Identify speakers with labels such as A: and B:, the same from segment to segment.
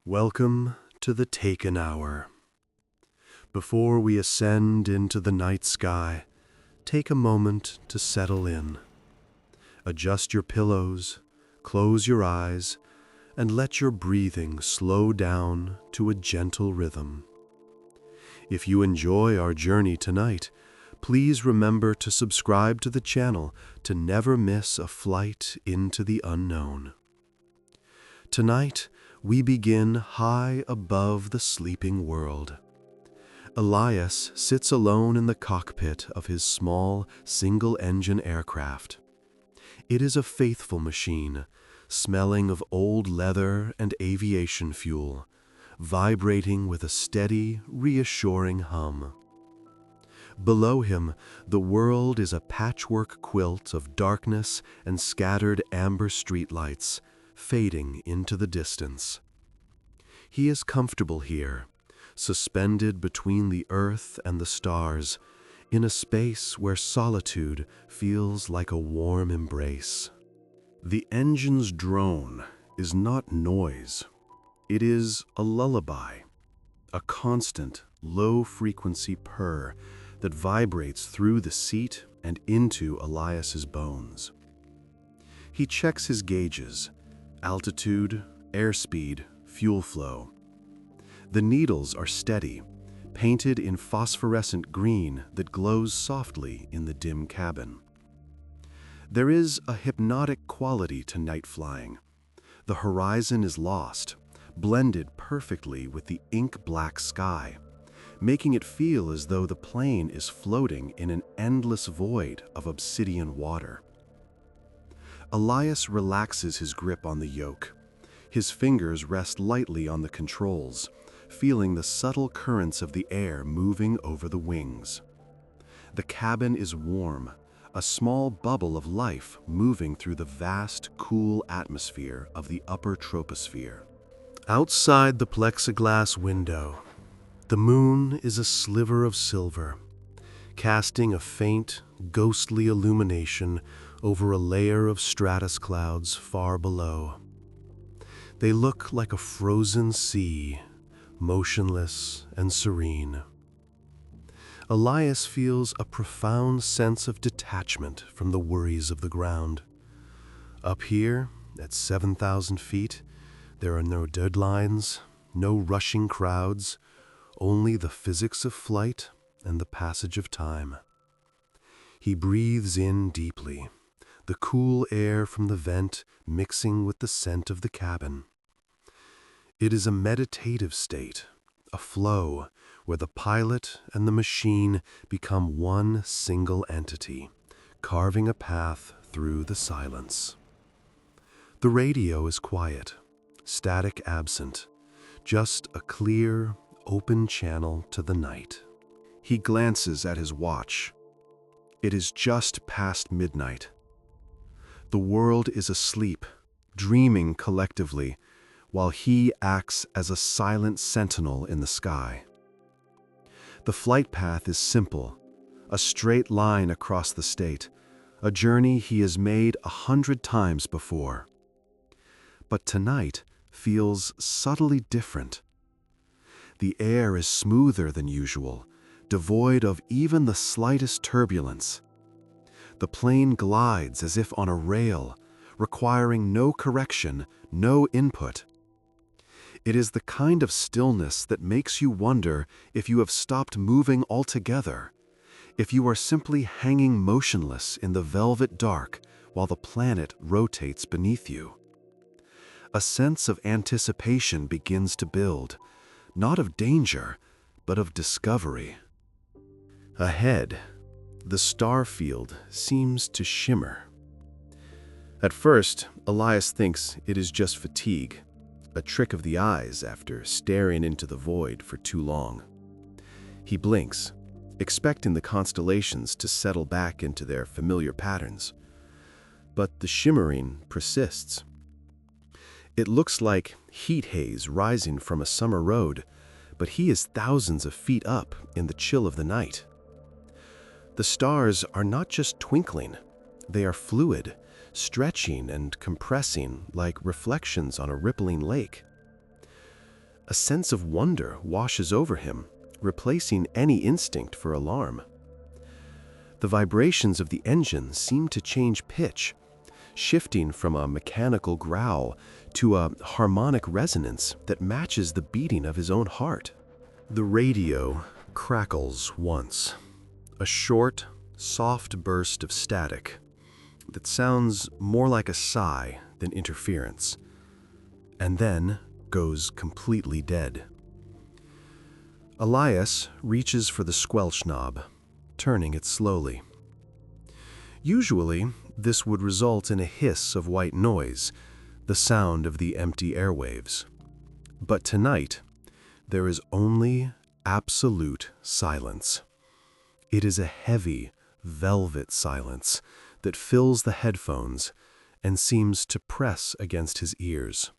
A: Welcome to the Taken Hour. Before we ascend into the night sky, take a moment to settle in. Adjust your pillows, close your eyes, and let your breathing slow down to a gentle rhythm. If you enjoy our journey tonight, please remember to subscribe to the channel to never miss a flight into the unknown. Tonight, we begin high above the sleeping world. Elias sits alone in the cockpit of his small, single-engine aircraft. It is a faithful machine, smelling of old leather and aviation fuel, vibrating with a steady, reassuring hum. Below him, the world is a patchwork quilt of darkness and scattered amber streetlights, fading into the distance. He is comfortable here, suspended between the earth and the stars, in a space where solitude feels like a warm embrace. The engine's drone is not noise. It is a lullaby, a constant, low-frequency purr that vibrates through the seat and into Elias's bones. He checks his gauges: altitude, airspeed, fuel flow. The needles are steady, painted in phosphorescent green that glows softly in the dim cabin. There is a hypnotic quality to night flying. The horizon is lost, blended perfectly with the ink-black sky, making it feel as though the plane is floating in an endless void of obsidian water. Elias relaxes his grip on the yoke. His fingers rest lightly on the controls, feeling the subtle currents of the air moving over the wings. The cabin is warm, a small bubble of life moving through the vast, cool atmosphere of the upper troposphere. Outside the plexiglass window, the moon is a sliver of silver, casting a faint, ghostly illumination over a layer of stratus clouds far below. They look like a frozen sea, motionless and serene. Elias feels a profound sense of detachment from the worries of the ground. Up here, at 7,000 feet, there are no deadlines, no rushing crowds, only the physics of flight and the passage of time. He breathes in deeply, the cool air from the vent mixing with the scent of the cabin. It is a meditative state, a flow where the pilot and the machine become one single entity, carving a path through the silence. The radio is quiet, static absent, just a clear, open channel to the night. He glances at his watch. It is just past midnight. The world is asleep, dreaming collectively, while he acts as a silent sentinel in the sky. The flight path is simple, a straight line across the state, a journey he has made 100 times before. But tonight feels subtly different. The air is smoother than usual, devoid of even the slightest turbulence. The plane glides as if on a rail, requiring no correction, no input. It is the kind of stillness that makes you wonder if you have stopped moving altogether, if you are simply hanging motionless in the velvet dark while the planet rotates beneath you. A sense of anticipation begins to build, not of danger, but of discovery. Ahead, the star field seems to shimmer. At first, Elias thinks it is just fatigue, a trick of the eyes after staring into the void for too long. He blinks, expecting the constellations to settle back into their familiar patterns. But the shimmering persists. It looks like heat haze rising from a summer road, but he is thousands of feet up in the chill of the night. The stars are not just twinkling, they are fluid, stretching and compressing like reflections on a rippling lake. A sense of wonder washes over him, replacing any instinct for alarm. The vibrations of the engine seem to change pitch, shifting from a mechanical growl to a harmonic resonance that matches the beating of his own heart. The radio crackles once, a short, soft burst of static that sounds more like a sigh than interference, and then goes completely dead. Elias reaches for the squelch knob, turning it slowly. Usually, this would result in a hiss of white noise, the sound of the empty airwaves. But tonight, there is only absolute silence. It is a heavy, velvet silence that fills the headphones and seems to press against his ears.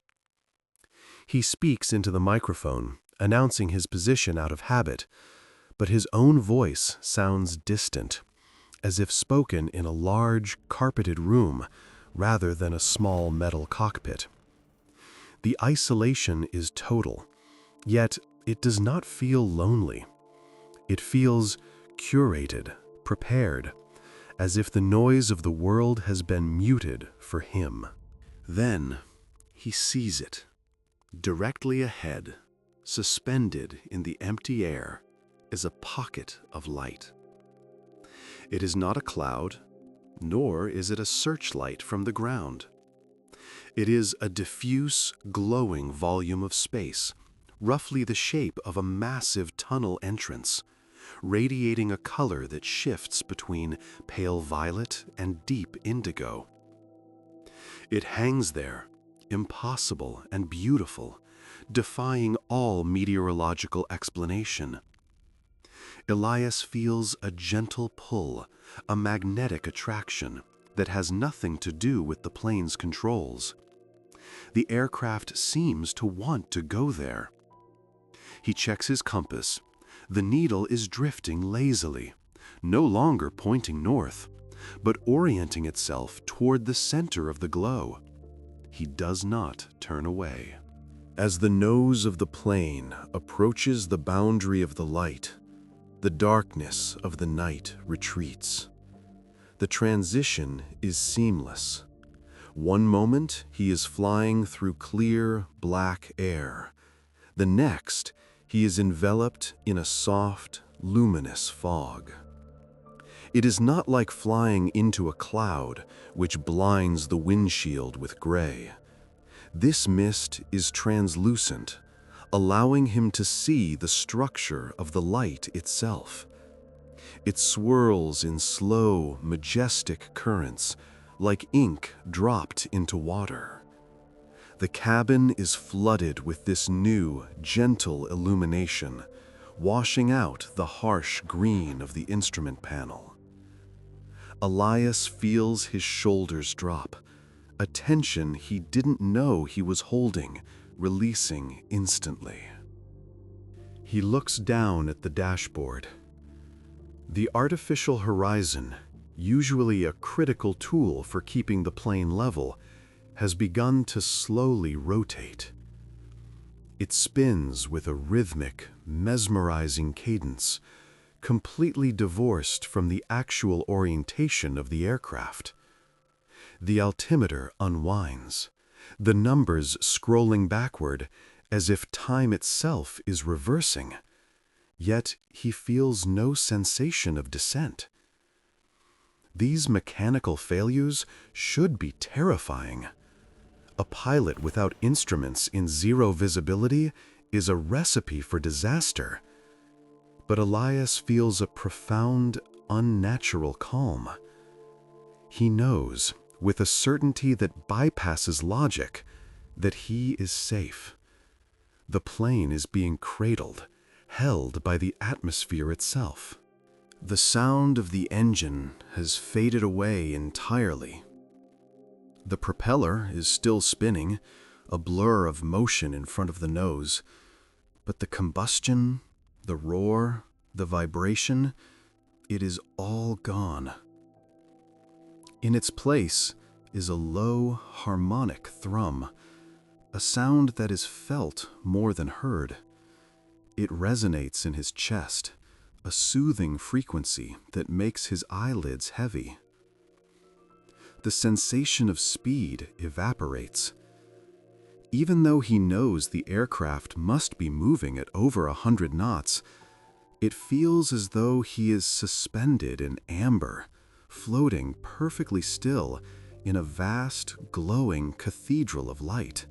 A: He speaks into the microphone, announcing his position out of habit, but his own voice sounds distant, as if spoken in a large, carpeted room rather than a small metal cockpit. The isolation is total, yet it does not feel lonely. It feels curated, prepared, as if the noise of the world has been muted for him. Then he sees it, directly ahead, suspended in the empty air, is a pocket of light. It is not a cloud, nor is it a searchlight from the ground. It is a diffuse, glowing volume of space, roughly the shape of a massive tunnel entrance, radiating a color that shifts between pale violet and deep indigo. It hangs there, impossible and beautiful, defying all meteorological explanation. Elias feels a gentle pull, a magnetic attraction that has nothing to do with the plane's controls. The aircraft seems to want to go there. He checks his compass. The needle is drifting lazily, no longer pointing north, but orienting itself toward the center of the glow. He does not turn away. As the nose of the plane approaches the boundary of the light, the darkness of the night retreats. The transition is seamless. One moment he is flying through clear, black air. The next, he is enveloped in a soft, luminous fog. It is not like flying into a cloud, which blinds the windshield with gray. This mist is translucent, allowing him to see the structure of the light itself. It swirls in slow, majestic currents, like ink dropped into water. The cabin is flooded with this new, gentle illumination, washing out the harsh green of the instrument panel. Elias feels his shoulders drop, a tension he didn't know he was holding, releasing instantly. He looks down at the dashboard. The artificial horizon, usually a critical tool for keeping the plane level, has begun to slowly rotate. It spins with a rhythmic, mesmerizing cadence, completely divorced from the actual orientation of the aircraft. The altimeter unwinds, the numbers scrolling backward as if time itself is reversing. Yet he feels no sensation of descent. These mechanical failures should be terrifying. A pilot without instruments in zero visibility is a recipe for disaster. But Elias feels a profound, unnatural calm. He knows, with a certainty that bypasses logic, that he is safe. The plane is being cradled, held by the atmosphere itself. The sound of the engine has faded away entirely. The propeller is still spinning, a blur of motion in front of the nose, but the combustion, the roar, the vibration, it is all gone. In its place is a low, harmonic thrum, a a sound that is felt more than heard. It resonates in his chest, a soothing frequency that makes his eyelids heavy. The sensation of speed evaporates. Even though he knows the aircraft must be moving at over 100 knots, it feels as though he is suspended in amber, floating perfectly still in a vast, glowing cathedral of light.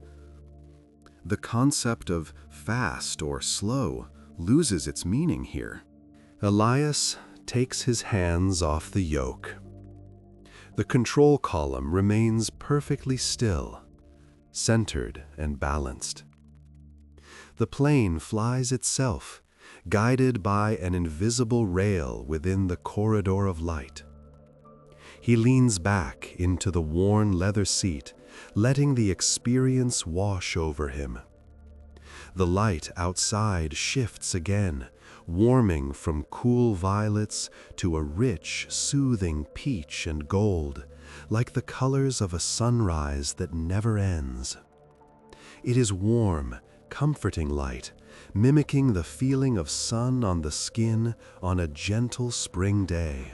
A: The concept of fast or slow loses its meaning here. Elias takes his hands off the yoke. The control column remains perfectly still, centered and balanced. The plane flies itself, guided by an invisible rail within the corridor of light. He leans back into the worn leather seat, letting the experience wash over him. The light outside shifts again, warming from cool violets to a rich, soothing peach and gold, like the colors of a sunrise that never ends. It is warm, comforting light, mimicking the feeling of sun on the skin on a gentle spring day.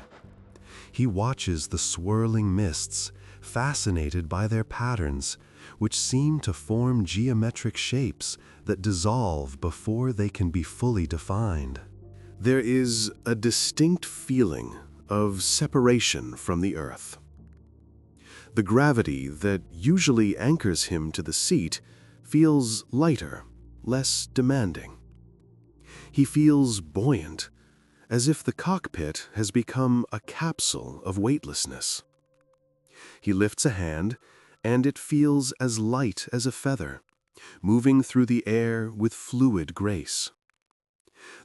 A: He watches the swirling mists, fascinated by their patterns, which seem to form geometric shapes that dissolve before they can be fully defined. There is a distinct feeling of separation from the earth. The gravity that usually anchors him to the seat feels lighter, less demanding. He feels buoyant, as if the cockpit has become a capsule of weightlessness. He lifts a hand, and it feels as light as a feather, moving through the air with fluid grace.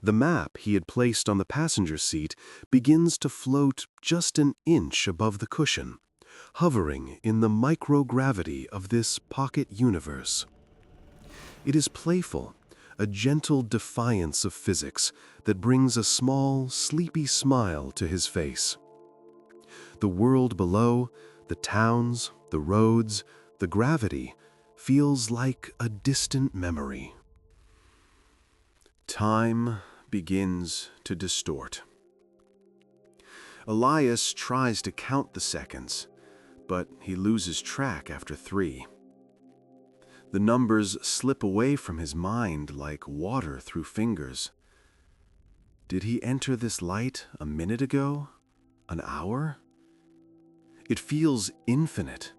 A: The map he had placed on the passenger seat begins to float just an inch above the cushion, hovering in the microgravity of this pocket universe. It is playful, a gentle defiance of physics that brings a small, sleepy smile to his face. The world below, the towns, the roads, the gravity, feels like a distant memory. Time begins to distort. Elias tries to count the seconds, but he loses track after 3. The numbers slip away from his mind like water through fingers. Did he enter this light a minute ago? An hour? It feels infinite,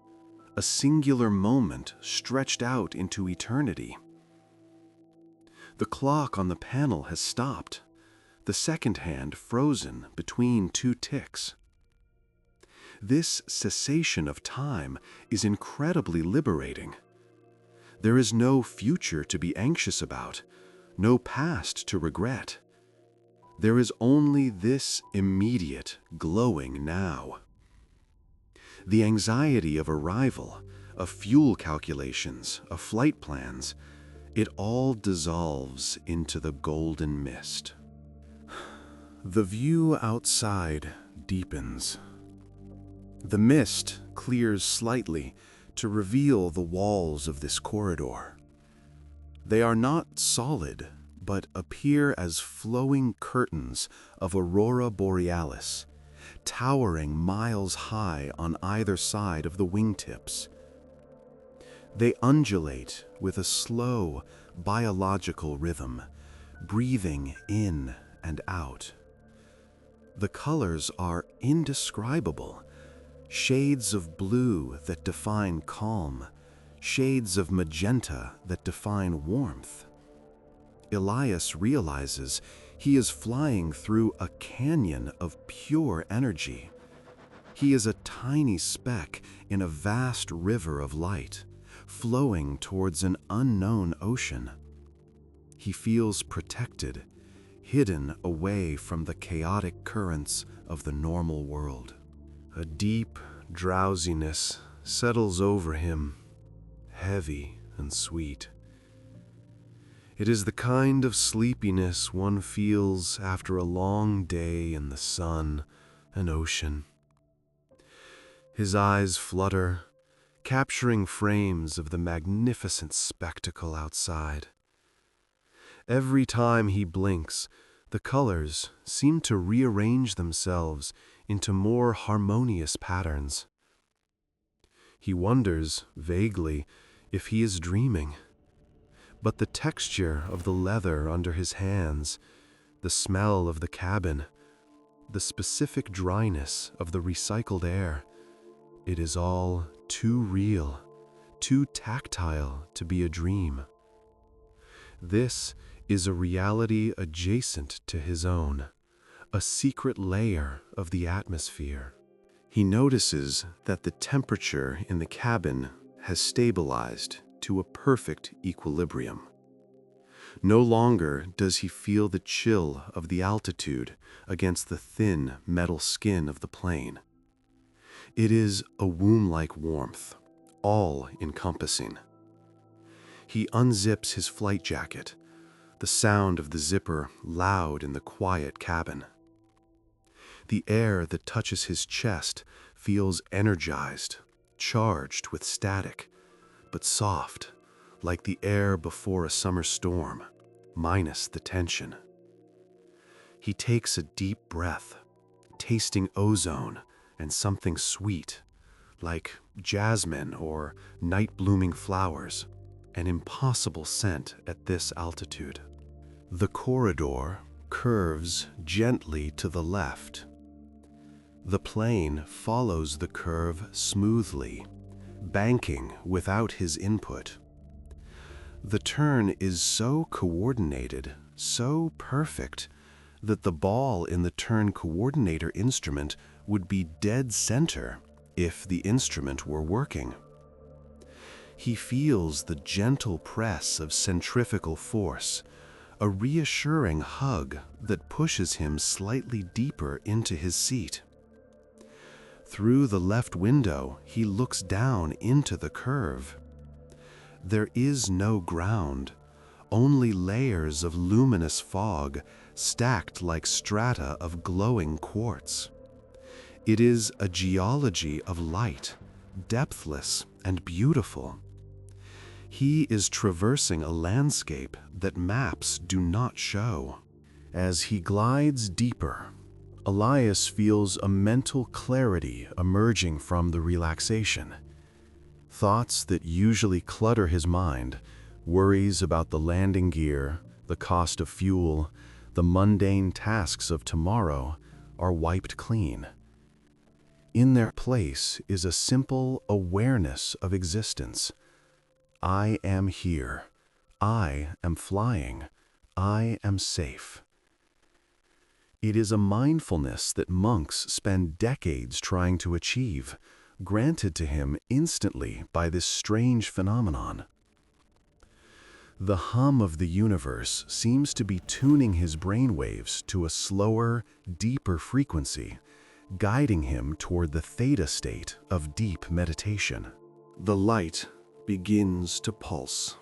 A: a singular moment stretched out into eternity. The clock on the panel has stopped, the second hand frozen between 2 ticks. This cessation of time is incredibly liberating. There is no future to be anxious about, no past to regret. There is only this immediate, glowing now. The anxiety of arrival, of fuel calculations, of flight plans, it all dissolves into the golden mist. The view outside deepens. The mist clears slightly to reveal the walls of this corridor. They are not solid, but appear as flowing curtains of aurora borealis, towering miles high on either side of the wingtips. They undulate with a slow, biological rhythm, breathing in and out. The colors are indescribable, shades of blue that define calm, shades of magenta that define warmth. Elias realizes he is flying through a canyon of pure energy. He is a tiny speck in a vast river of light, flowing towards an unknown ocean. He feels protected, hidden away from the chaotic currents of the normal world. A deep drowsiness settles over him, heavy and sweet. It is the kind of sleepiness one feels after a long day in the sun and ocean. His eyes flutter, capturing frames of the magnificent spectacle outside. Every time he blinks, the colors seem to rearrange themselves into more harmonious patterns. He wonders, vaguely, if he is dreaming. But the texture of the leather under his hands, the smell of the cabin, the specific dryness of the recycled air, it is all too real, too tactile to be a dream. This is a reality adjacent to his own, a secret layer of the atmosphere. He notices that the temperature in the cabin has stabilized to a perfect equilibrium. No longer does he feel the chill of the altitude against the thin metal skin of the plane. It is a womb-like warmth, all-encompassing. He unzips his flight jacket, the sound of the zipper loud in the quiet cabin. The air that touches his chest feels energized, charged with static, but soft, like the air before a summer storm, minus the tension. He takes a deep breath, tasting ozone and something sweet, like jasmine or night-blooming flowers, an impossible scent at this altitude. The corridor curves gently to the left. The plane follows the curve smoothly, banking without his input. The turn is so coordinated, so perfect, that the ball in the turn coordinator instrument would be dead center if the instrument were working. He feels the gentle press of centrifugal force, a reassuring hug that pushes him slightly deeper into his seat. Through the left window, he looks down into the curve. There is no ground, only layers of luminous fog stacked like strata of glowing quartz. It is a geology of light, depthless and beautiful. He is traversing a landscape that maps do not show. As he glides deeper, Elias feels a mental clarity emerging from the relaxation. Thoughts that usually clutter his mind, worries about the landing gear, the cost of fuel, the mundane tasks of tomorrow, are wiped clean. In their place is a simple awareness of existence. I am here. I am flying. I am safe. It is a mindfulness that monks spend decades trying to achieve, granted to him instantly by this strange phenomenon. The hum of the universe seems to be tuning his brainwaves to a slower, deeper frequency, guiding him toward the theta state of deep meditation. The light begins to pulse.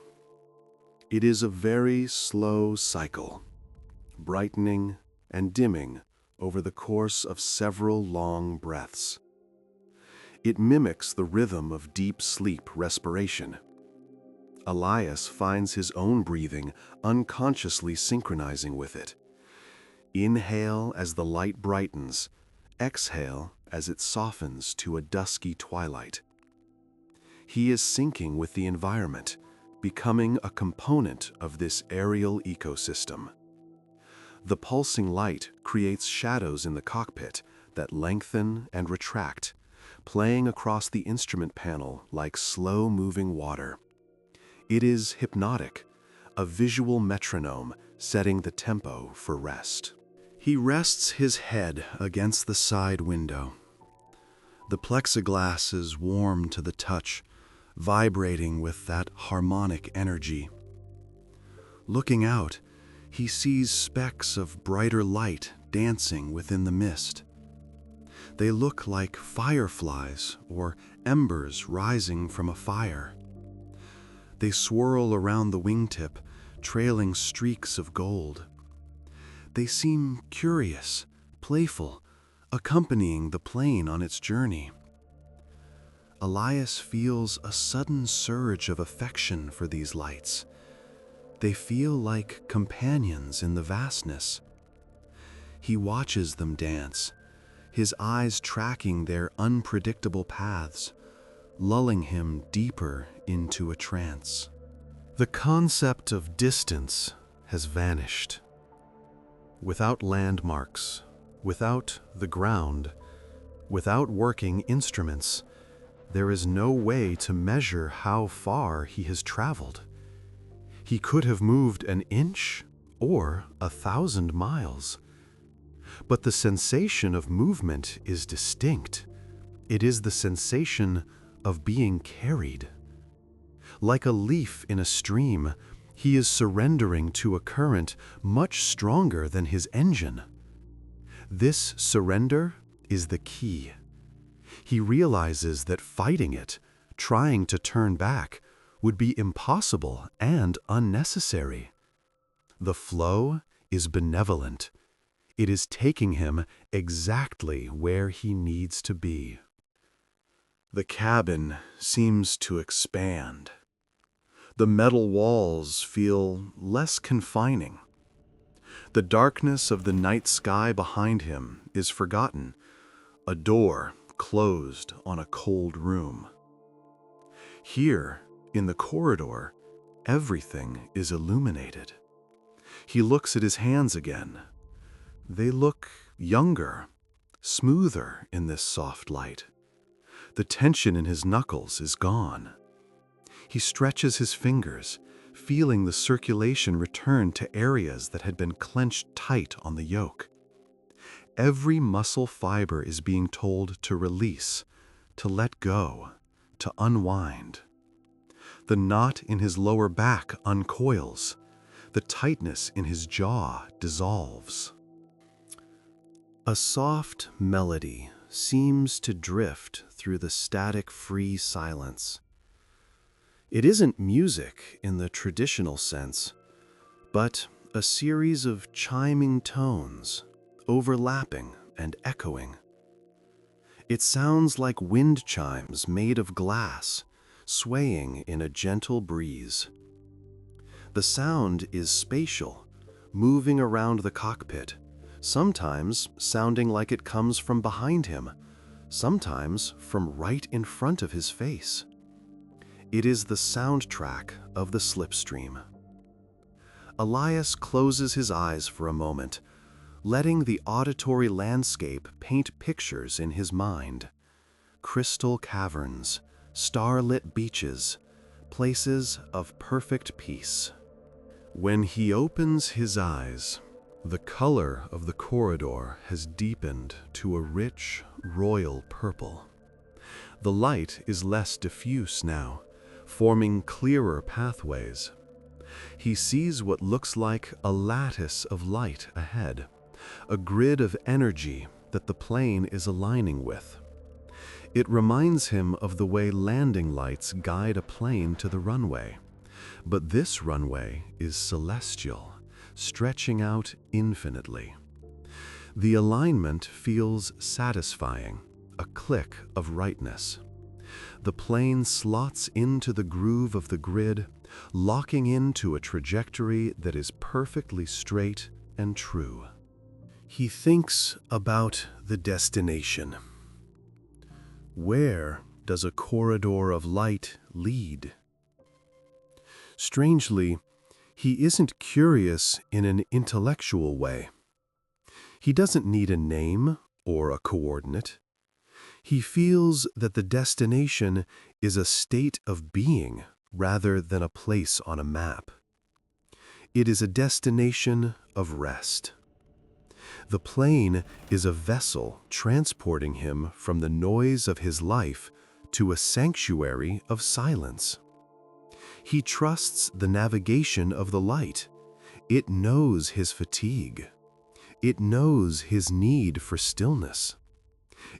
A: It is a very slow cycle, brightening and dimming over the course of several long breaths. It mimics the rhythm of deep sleep respiration. Elias finds his own breathing unconsciously synchronizing with it. Inhale as the light brightens, exhale as it softens to a dusky twilight. He is syncing with the environment, becoming a component of this aerial ecosystem. The pulsing light creates shadows in the cockpit that lengthen and retract, playing across the instrument panel like slow-moving water. It is hypnotic, a visual metronome setting the tempo for rest. He rests his head against the side window. The plexiglass is warm to the touch, vibrating with that harmonic energy. Looking out, he sees specks of brighter light dancing within the mist. They look like fireflies or embers rising from a fire. They swirl around the wingtip, trailing streaks of gold. They seem curious, playful, accompanying the plane on its journey. Elias feels a sudden surge of affection for these lights. They feel like companions in the vastness. He watches them dance, his eyes tracking their unpredictable paths, lulling him deeper into a trance. The concept of distance has vanished. Without landmarks, without the ground, without working instruments, there is no way to measure how far he has traveled. He could have moved an inch or 1,000 miles. But the sensation of movement is distinct. It is the sensation of being carried. Like a leaf in a stream, he is surrendering to a current much stronger than his engine. This surrender is the key. He realizes that fighting it, trying to turn back, would be impossible and unnecessary. The flow is benevolent. It is taking him exactly where he needs to be. The cabin seems to expand. The metal walls feel less confining. The darkness of the night sky behind him is forgotten, a door closed on a cold room. Here, in the corridor, everything is illuminated. He looks at his hands again. They look younger, smoother in this soft light. The tension in his knuckles is gone. He stretches his fingers, feeling the circulation return to areas that had been clenched tight on the yoke. Every muscle fiber is being told to release, to let go, to unwind. The knot in his lower back uncoils. The tightness in his jaw dissolves. A soft melody seems to drift through the static-free silence. It isn't music in the traditional sense, but a series of chiming tones, overlapping and echoing. It sounds like wind chimes made of glass, swaying in a gentle breeze. The sound is spatial, moving around the cockpit, sometimes sounding like it comes from behind him, sometimes from right in front of his face. It is the soundtrack of the slipstream. Elias closes his eyes for a moment, letting the auditory landscape paint pictures in his mind. Crystal caverns, starlit beaches, places of perfect peace. When he opens his eyes, the color of the corridor has deepened to a rich, royal purple. The light is less diffuse now, forming clearer pathways. He sees what looks like a lattice of light ahead, a grid of energy that the plane is aligning with. It reminds him of the way landing lights guide a plane to the runway. But this runway is celestial, stretching out infinitely. The alignment feels satisfying, a click of rightness. The plane slots into the groove of the grid, locking into a trajectory that is perfectly straight and true. He thinks about the destination. Where does a corridor of light lead? Strangely, he isn't curious in an intellectual way. He doesn't need a name or a coordinate. He feels that the destination is a state of being rather than a place on a map. It is a destination of rest. The plane is a vessel transporting him from the noise of his life to a sanctuary of silence. He trusts the navigation of the light. It knows his fatigue. It knows his need for stillness.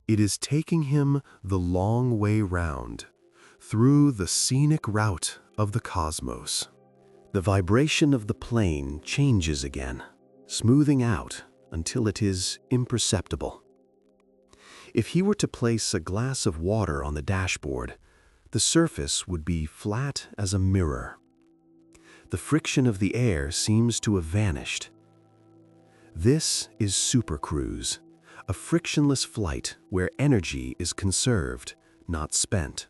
A: It is taking him the long way round, through the scenic route of the cosmos. The vibration of the plane changes again, smoothing out until it is imperceptible. If he were to place a glass of water on the dashboard, the surface would be flat as a mirror. The friction of the air seems to have vanished. This is supercruise, a frictionless flight where energy is conserved, not spent.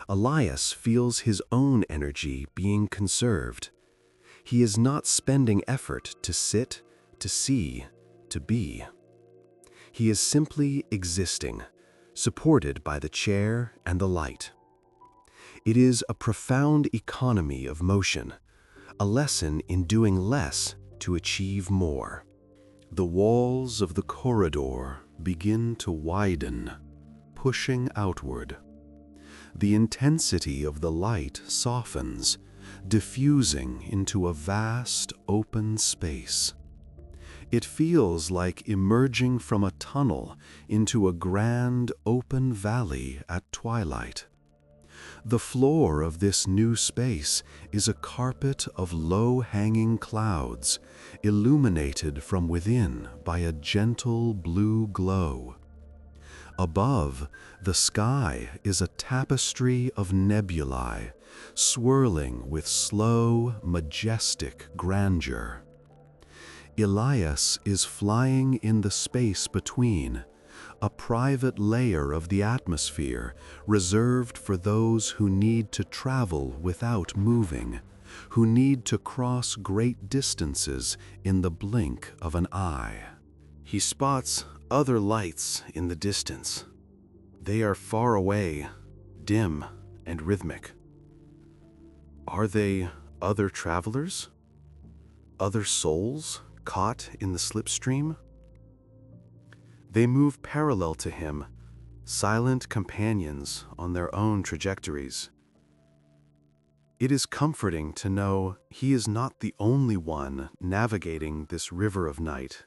A: Elias feels his own energy being conserved. He is not spending effort to sit, to see, to be. He is simply existing, supported by the chair and the light. It is a profound economy of motion, a lesson in doing less to achieve more. The walls of the corridor begin to widen, pushing outward. The intensity of the light softens, diffusing into a vast open space. It feels like emerging from a tunnel into a grand open valley at twilight. The floor of this new space is a carpet of low-hanging clouds, illuminated from within by a gentle blue glow. Above, the sky is a tapestry of nebulae, swirling with slow, majestic grandeur. Elias is flying in the space between, a private layer of the atmosphere reserved for those who need to travel without moving, who need to cross great distances in the blink of an eye. He spots other lights in the distance. They are far away, dim and rhythmic. Are they other travelers? Other souls caught in the slipstream? They move parallel to him, silent companions on their own trajectories. It is comforting to know he is not the only one navigating this river of night.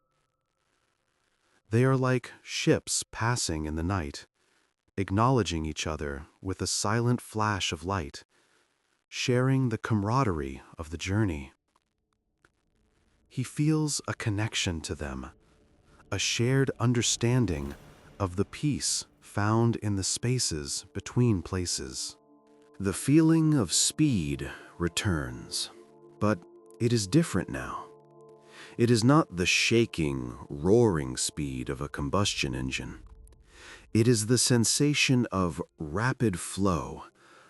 A: They are like ships passing in the night, acknowledging each other with a silent flash of light, sharing the camaraderie of the journey. He feels a connection to them, a shared understanding of the peace found in the spaces between places. The feeling of speed returns, but it is different now. It is not the shaking, roaring speed of a combustion engine. It is the sensation of rapid flow,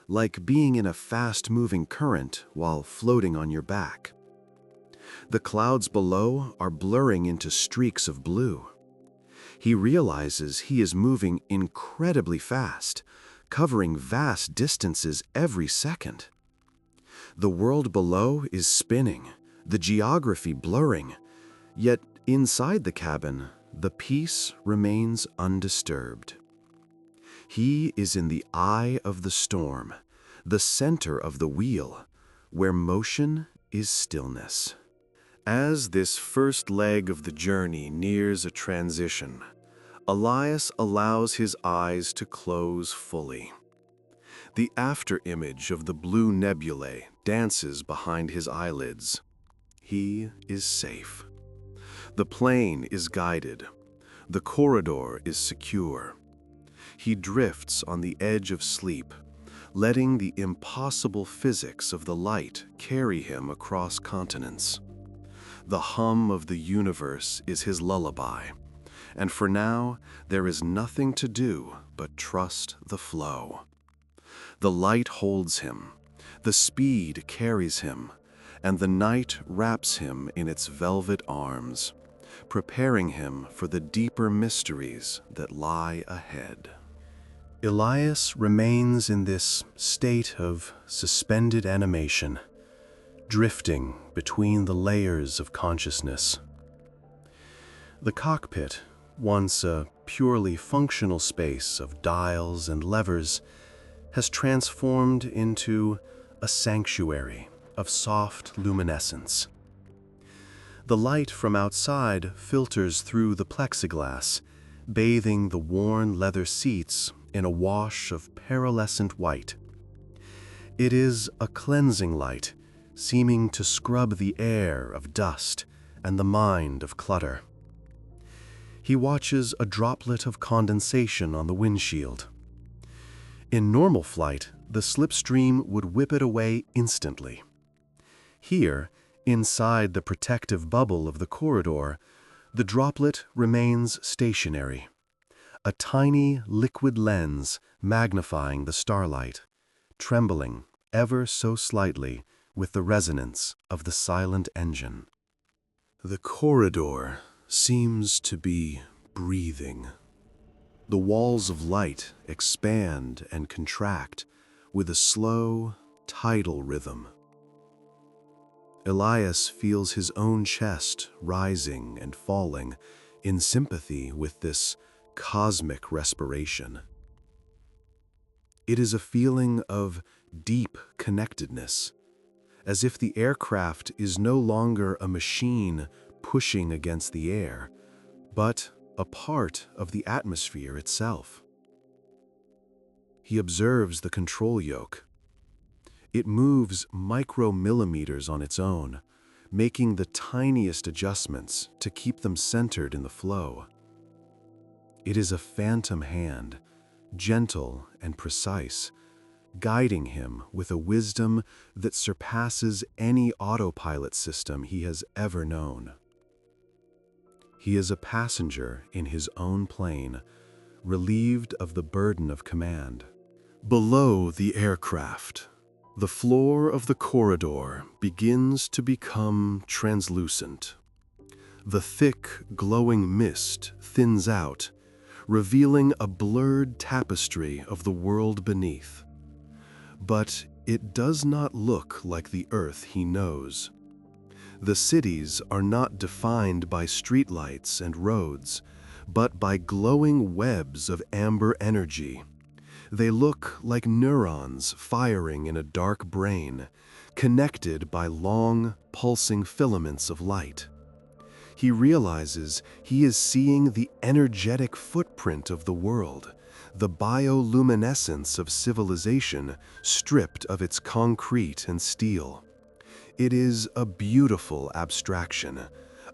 A: like being in a fast-moving current while floating on your back. The clouds below are blurring into streaks of blue. He realizes he is moving incredibly fast, covering vast distances every second. The world below is spinning, the geography blurring, yet inside the cabin, the peace remains undisturbed. He is in the eye of the storm, the center of the wheel, where motion is stillness. As this first leg of the journey nears a transition, Elias allows his eyes to close fully. The afterimage of the blue nebulae dances behind his eyelids. He is safe. The plane is guided. The corridor is secure. He drifts on the edge of sleep, letting the impossible physics of the light carry him across continents. The hum of the universe is his lullaby, and for now there is nothing to do but trust the flow. The light holds him, the speed carries him, and the night wraps him in its velvet arms, preparing him for the deeper mysteries that lie ahead. Elias remains in this state of suspended animation, drifting between the layers of consciousness. The cockpit, once a purely functional space of dials and levers, has transformed into a sanctuary of soft luminescence. The light from outside filters through the plexiglass, bathing the worn leather seats in a wash of pearlescent white. It is a cleansing light, seeming to scrub the air of dust and the mind of clutter. He watches a droplet of condensation on the windshield. In normal flight, the slipstream would whip it away instantly. Here, inside the protective bubble of the corridor, the droplet remains stationary, a tiny liquid lens magnifying the starlight, trembling ever so slightly with the resonance of the silent engine. The corridor seems to be breathing. The walls of light expand and contract with a slow, tidal rhythm. Elias feels his own chest rising and falling in sympathy with this cosmic respiration. It is a feeling of deep connectedness, as if the aircraft is no longer a machine pushing against the air, but a part of the atmosphere itself. He observes the control yoke. It moves micromillimeters on its own, making the tiniest adjustments to keep them centered in the flow. It is a phantom hand, gentle and precise, guiding him with a wisdom that surpasses any autopilot system he has ever known. He is a passenger in his own plane, relieved of the burden of command. Below the aircraft, the floor of the corridor begins to become translucent. The thick, glowing mist thins out, revealing a blurred tapestry of the world beneath. But it does not look like the Earth he knows. The cities are not defined by streetlights and roads, but by glowing webs of amber energy. They look like neurons firing in a dark brain, connected by long, pulsing filaments of light. He realizes he is seeing the energetic footprint of the world, the bioluminescence of civilization stripped of its concrete and steel. It is a beautiful abstraction,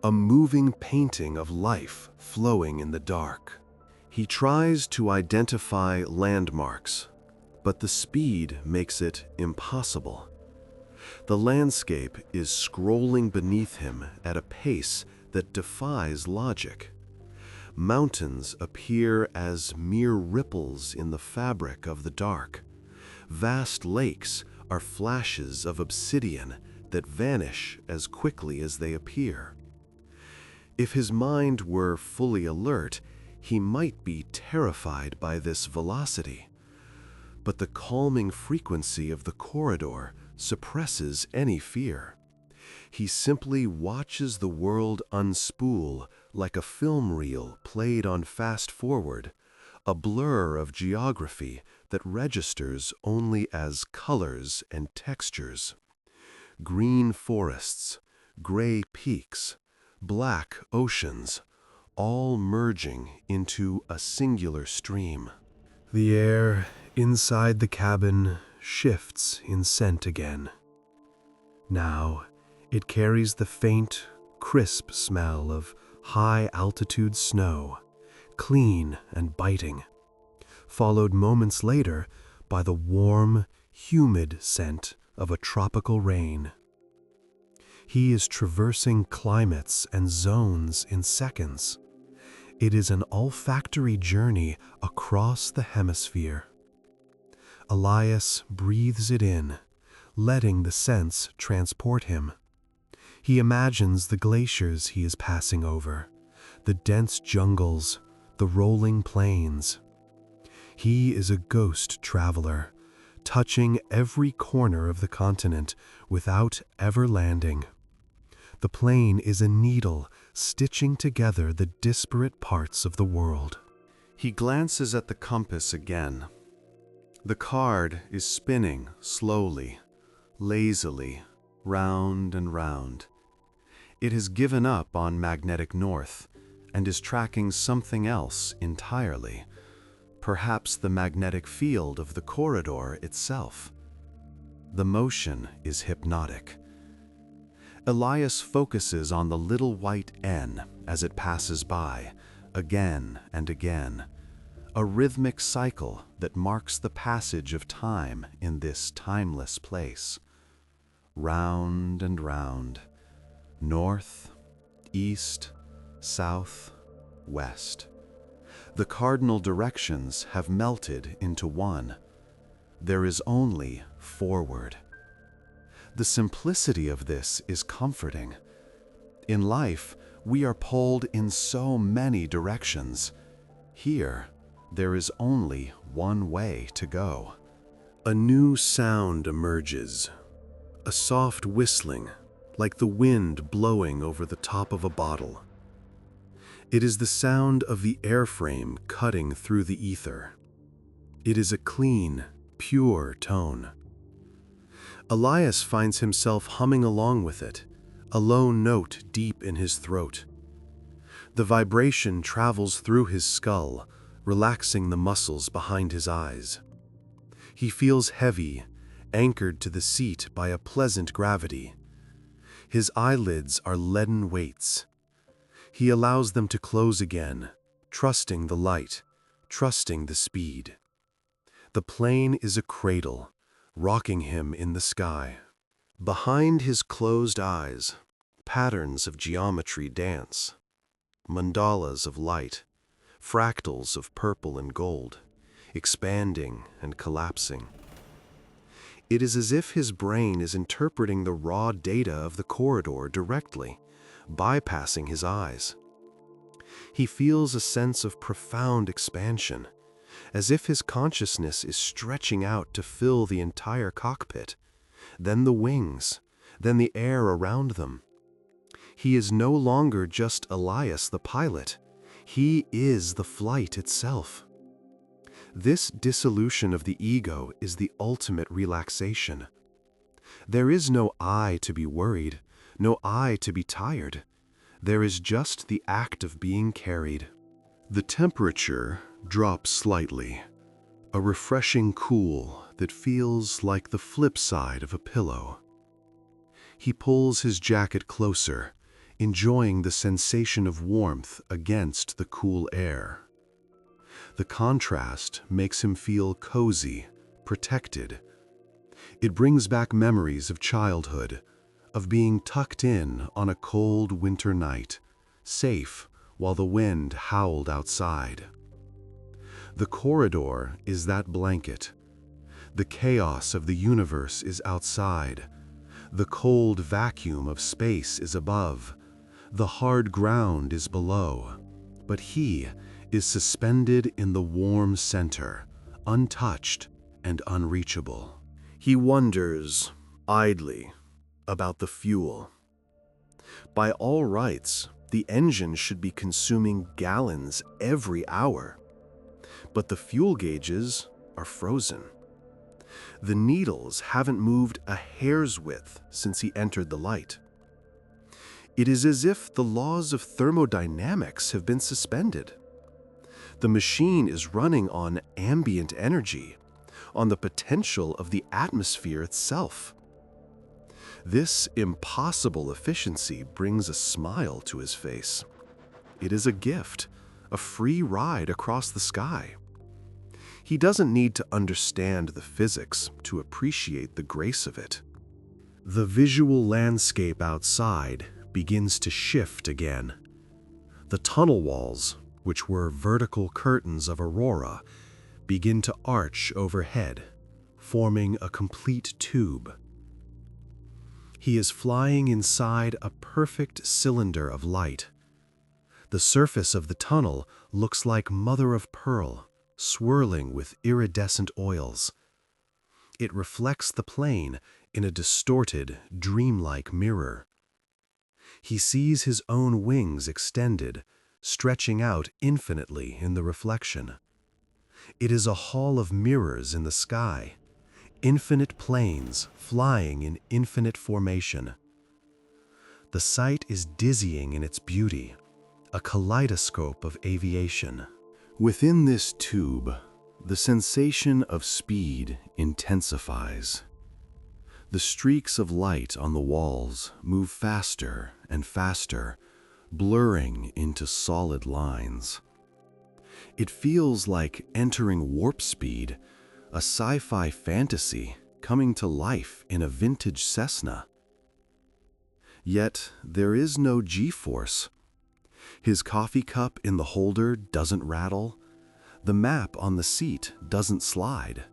A: a moving painting of life flowing in the dark. He tries to identify landmarks, but the speed makes it impossible. The landscape is scrolling beneath him at a pace that defies logic. Mountains appear as mere ripples in the fabric of the dark. Vast lakes are flashes of obsidian that vanish as quickly as they appear. If his mind were fully alert, he might be terrified by this velocity. But the calming frequency of the corridor suppresses any fear. He simply watches the world unspool like a film reel played on fast forward, a blur of geography that registers only as colors and textures. Green forests, gray peaks, black oceans, all merging into a singular stream. The air inside the cabin shifts in scent again. Now, it carries the faint, crisp smell of high-altitude snow, clean and biting, followed moments later by the warm, humid scent of a tropical rain. He is traversing climates and zones in seconds. It is an olfactory journey across the hemisphere. Elias breathes it in, letting the scents transport him. He imagines the glaciers he is passing over, the dense jungles, the rolling plains. He is a ghost traveler, touching every corner of the continent without ever landing. The plane is a needle stitching together the disparate parts of the world. He glances at the compass again. The card is spinning slowly, lazily, round and round. It has given up on magnetic north and is tracking something else entirely, perhaps the magnetic field of the corridor itself. The motion is hypnotic. Elias focuses on the little white N as it passes by, again and again, a rhythmic cycle that marks the passage of time in this timeless place. Round and round, north, east, south, west. The cardinal directions have melted into one. There is only forward. The simplicity of this is comforting. In life, we are pulled in so many directions. Here, there is only one way to go. A new sound emerges, a soft whistling, like the wind blowing over the top of a bottle. It is the sound of the airframe cutting through the ether. It is a clean, pure tone. Elias finds himself humming along with it, a low note deep in his throat. The vibration travels through his skull, relaxing the muscles behind his eyes. He feels heavy, anchored to the seat by a pleasant gravity. His eyelids are leaden weights. He allows them to close again, trusting the light, trusting the speed. The plane is a cradle, rocking him in the sky. Behind his closed eyes, patterns of geometry dance, mandalas of light, fractals of purple and gold, expanding and collapsing. It is as if his brain is interpreting the raw data of the corridor directly, bypassing his eyes. He feels a sense of profound expansion, as if his consciousness is stretching out to fill the entire cockpit, then the wings, then the air around them. He is no longer just Elias the pilot. He is the flight itself. This dissolution of the ego is the ultimate relaxation. There is no I to be worried, no I to be tired. There is just the act of being carried. The temperature drops slightly, a refreshing cool that feels like the flip side of a pillow. He pulls his jacket closer, enjoying the sensation of warmth against the cool air. The contrast makes him feel cozy, protected. It brings back memories of childhood, of being tucked in on a cold winter night, safe while the wind howled outside. The corridor is that blanket. The chaos of the universe is outside. The cold vacuum of space is above. The hard ground is below. But he is suspended in the warm center, untouched and unreachable. He wonders, idly, about the fuel. By all rights, the engine should be consuming gallons every hour. But the fuel gauges are frozen. The needles haven't moved a hair's width since he entered the light. It is as if the laws of thermodynamics have been suspended. The machine is running on ambient energy, on the potential of the atmosphere itself. This impossible efficiency brings a smile to his face. It is a gift, a free ride across the sky. He doesn't need to understand the physics to appreciate the grace of it. The visual landscape outside begins to shift again. The tunnel walls, which were vertical curtains of aurora, begin to arch overhead, forming a complete tube. He is flying inside a perfect cylinder of light. The surface of the tunnel looks like mother of pearl, swirling with iridescent oils. It reflects the plane in a distorted, dreamlike mirror. He sees his own wings extended, stretching out infinitely in the reflection. It is a hall of mirrors in the sky, infinite planes flying in infinite formation. The sight is dizzying in its beauty, a kaleidoscope of aviation. Within this tube, the sensation of speed intensifies. The streaks of light on the walls move faster and faster, blurring into solid lines. It feels like entering warp speed, a sci-fi fantasy coming to life in a vintage Cessna. Yet there is no G-force. His coffee cup in the holder doesn't rattle. The map on the seat doesn't slide.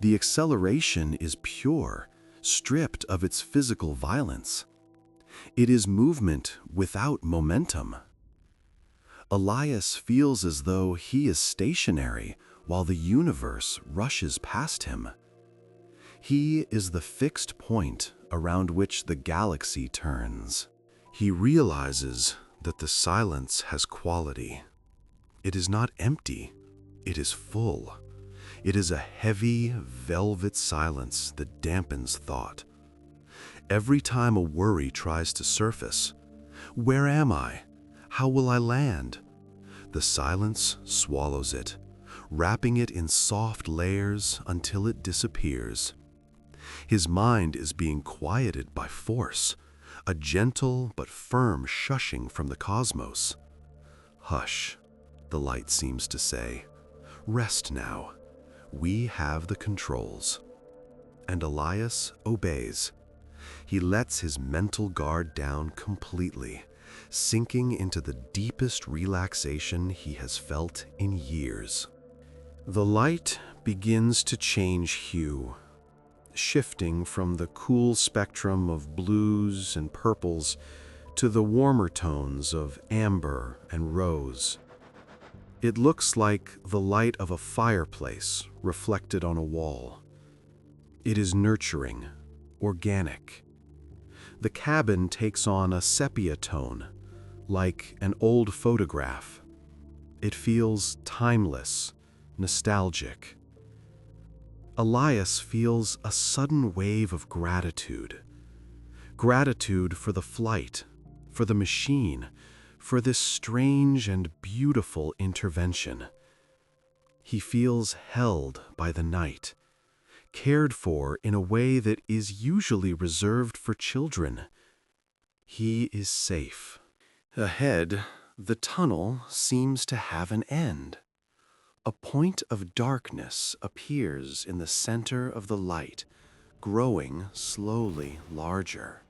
A: The acceleration is pure, stripped of its physical violence. It is movement without momentum. Elias feels as though he is stationary while the universe rushes past him. He is the fixed point around which the galaxy turns. He realizes that the silence has quality. It is not empty, it is full. It is a heavy, velvet silence that dampens thought. Every time a worry tries to surface, where am I? How will I land? The silence swallows it, wrapping it in soft layers until it disappears. His mind is being quieted by force, a gentle but firm shushing from the cosmos. Hush, the light seems to say. Rest now. We have the controls. And Elias obeys. He lets his mental guard down completely, sinking into the deepest relaxation he has felt in years. The light begins to change hue, shifting from the cool spectrum of blues and purples to the warmer tones of amber and rose. It looks like the light of a fireplace reflected on a wall. It is nurturing, organic. The cabin takes on a sepia tone, like an old photograph. It feels timeless, nostalgic. Elias feels a sudden wave of gratitude. Gratitude for the flight, for the machine, for this strange and beautiful intervention. He feels held by the night, cared for in a way that is usually reserved for children. He is safe. Ahead, the tunnel seems to have an end. A point of darkness appears in the center of the light, growing slowly larger.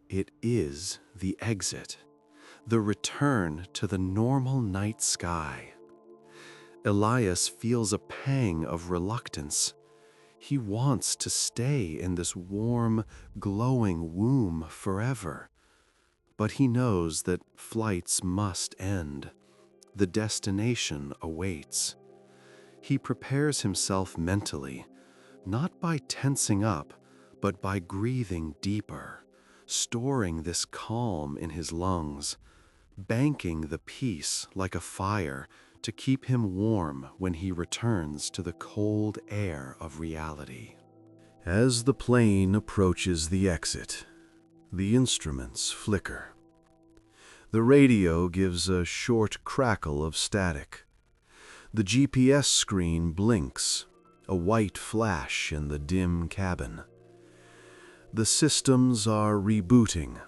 A: It is the exit, the return to the normal night sky. Elias feels a pang of reluctance. He wants to stay in this warm, glowing womb forever. But he knows that flights must end. The destination awaits. He prepares himself mentally, not by tensing up, but by breathing deeper, storing this calm in his lungs, banking the peace like a fire to keep him warm when he returns to the cold air of reality. As the plane approaches the exit, the instruments flicker. The radio gives a short crackle of static. The GPS screen blinks, a white flash in the dim cabin. The systems are rebooting,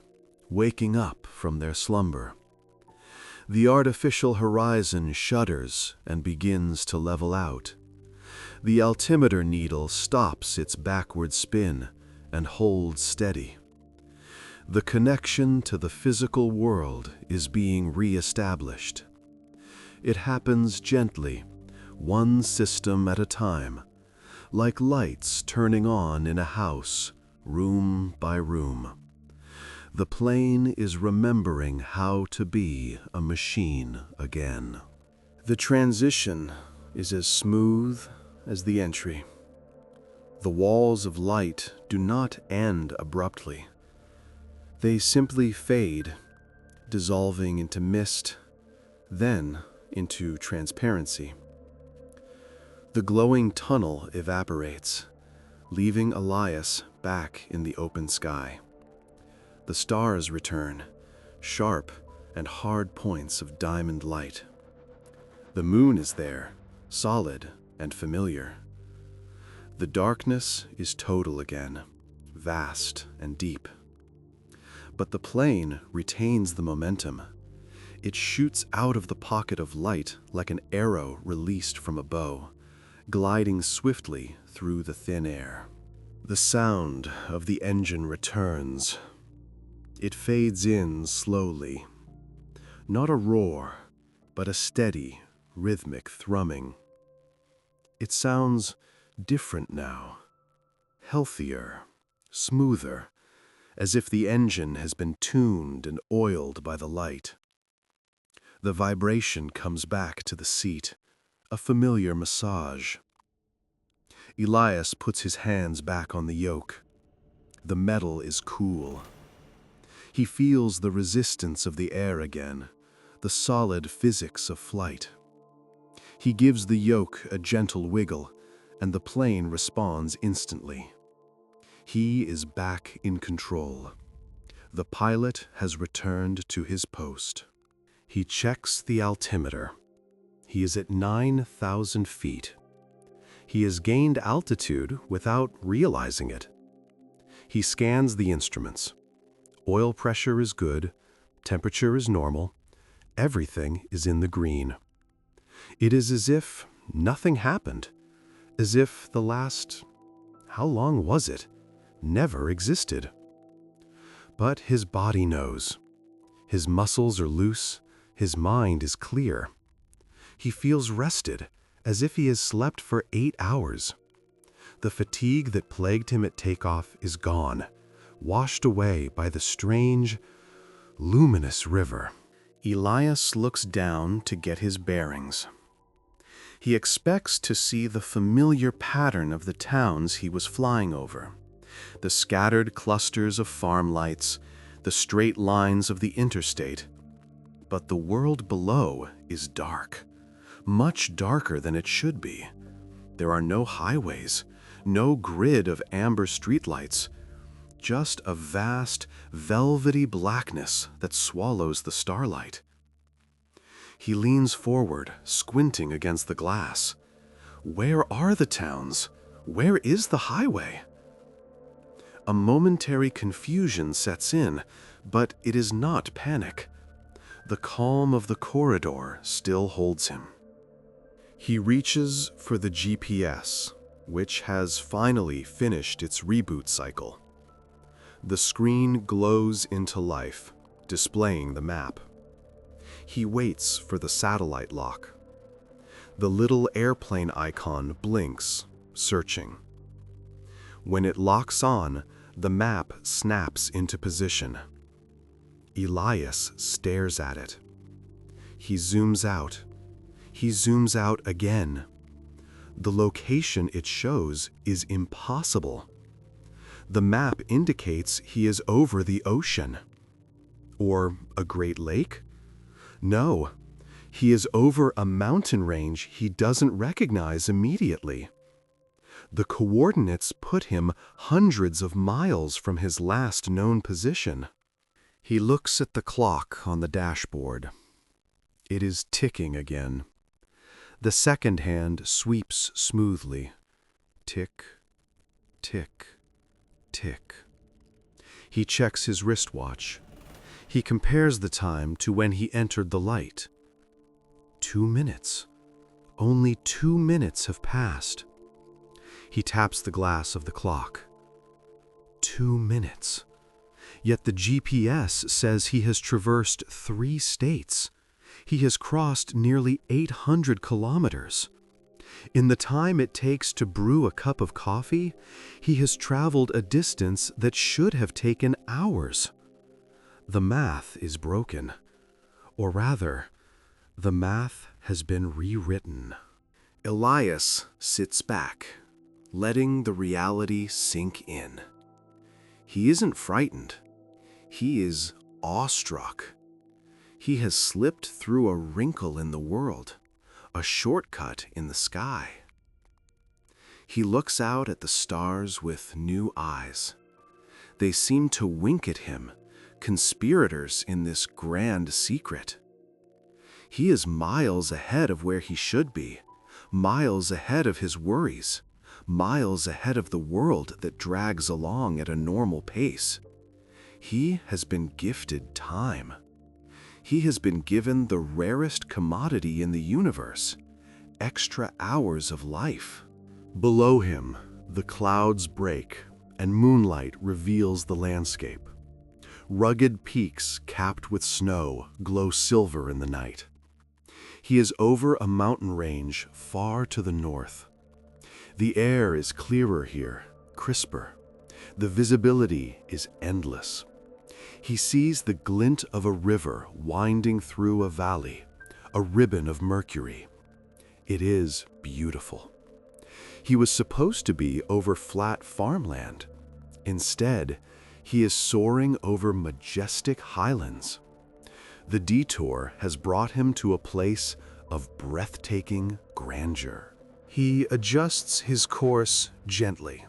A: waking up from their slumber. The artificial horizon shudders and begins to level out. The altimeter needle stops its backward spin and holds steady. The connection to the physical world is being re-established. It happens gently, one system at a time, like lights turning on in a house, room by room. The plane is remembering how to be a machine again. The transition is as smooth as the entry. The walls of light do not end abruptly. They simply fade, dissolving into mist, then into transparency. The glowing tunnel evaporates, leaving Elias back in the open sky. The stars return, sharp and hard points of diamond light. The moon is there, solid and familiar. The darkness is total again, vast and deep. But the plane retains the momentum. It shoots out of the pocket of light like an arrow released from a bow, gliding swiftly through the thin air. The sound of the engine returns. It fades in slowly. Not a roar, but a steady, rhythmic thrumming. It sounds different now, healthier, smoother, as if the engine has been tuned and oiled by the light. The vibration comes back to the seat, a familiar massage. Elias puts his hands back on the yoke. The metal is cool. He feels the resistance of the air again, the solid physics of flight. He gives the yoke a gentle wiggle, and the plane responds instantly. He is back in control. The pilot has returned to his post. He checks the altimeter. He is at 9,000 feet. He has gained altitude without realizing it. He scans the instruments. Oil pressure is good, temperature is normal, everything is in the green. It is as if nothing happened, as if the last, how long was it, never existed. But his body knows. His muscles are loose, his mind is clear. He feels rested, as if he has slept for 8 hours. The fatigue that plagued him at takeoff is gone, washed away by the strange, luminous river. Elias looks down to get his bearings. He expects to see the familiar pattern of the towns he was flying over, the scattered clusters of farm lights, the straight lines of the interstate. But the world below is dark, much darker than it should be. There are no highways, no grid of amber streetlights, just a vast, velvety blackness that swallows the starlight. He leans forward, squinting against the glass. Where are the towns? Where is the highway? A momentary confusion sets in, but it is not panic. The calm of the corridor still holds him. He reaches for the GPS, which has finally finished its reboot cycle. The screen glows into life, displaying the map. He waits for the satellite lock. The little airplane icon blinks, searching. When it locks on, the map snaps into position. Elias stares at it. He zooms out. He zooms out again. The location it shows is impossible. The map indicates he is over the ocean. Or a great lake? No, he is over a mountain range he doesn't recognize immediately. The coordinates put him hundreds of miles from his last known position. He looks at the clock on the dashboard. It is ticking again. The second hand sweeps smoothly. Tick, tick, tick. He checks his wristwatch. He compares the time to when he entered the light. 2 minutes. Only 2 minutes have passed. He taps the glass of the clock. 2 minutes. Yet the GPS says he has traversed 3 states. He has crossed nearly 800 kilometers. In the time it takes to brew a cup of coffee, he has traveled a distance that should have taken hours. The math is broken. Or rather, the math has been rewritten. Elias sits back, letting the reality sink in. He isn't frightened. He is awestruck. He has slipped through a wrinkle in the world, a shortcut in the sky. He looks out at the stars with new eyes. They seem to wink at him, conspirators in this grand secret. He is miles ahead of where he should be, miles ahead of his worries, miles ahead of the world that drags along at a normal pace. He has been gifted time. He has been given the rarest commodity in the universe, extra hours of life. Below him, the clouds break, and moonlight reveals the landscape. Rugged peaks capped with snow glow silver in the night. He is over a mountain range far to the north. The air is clearer here, crisper. The visibility is endless. He sees the glint of a river winding through a valley, a ribbon of mercury. It is beautiful. He was supposed to be over flat farmland. Instead, he is soaring over majestic highlands. The detour has brought him to a place of breathtaking grandeur. He adjusts his course gently.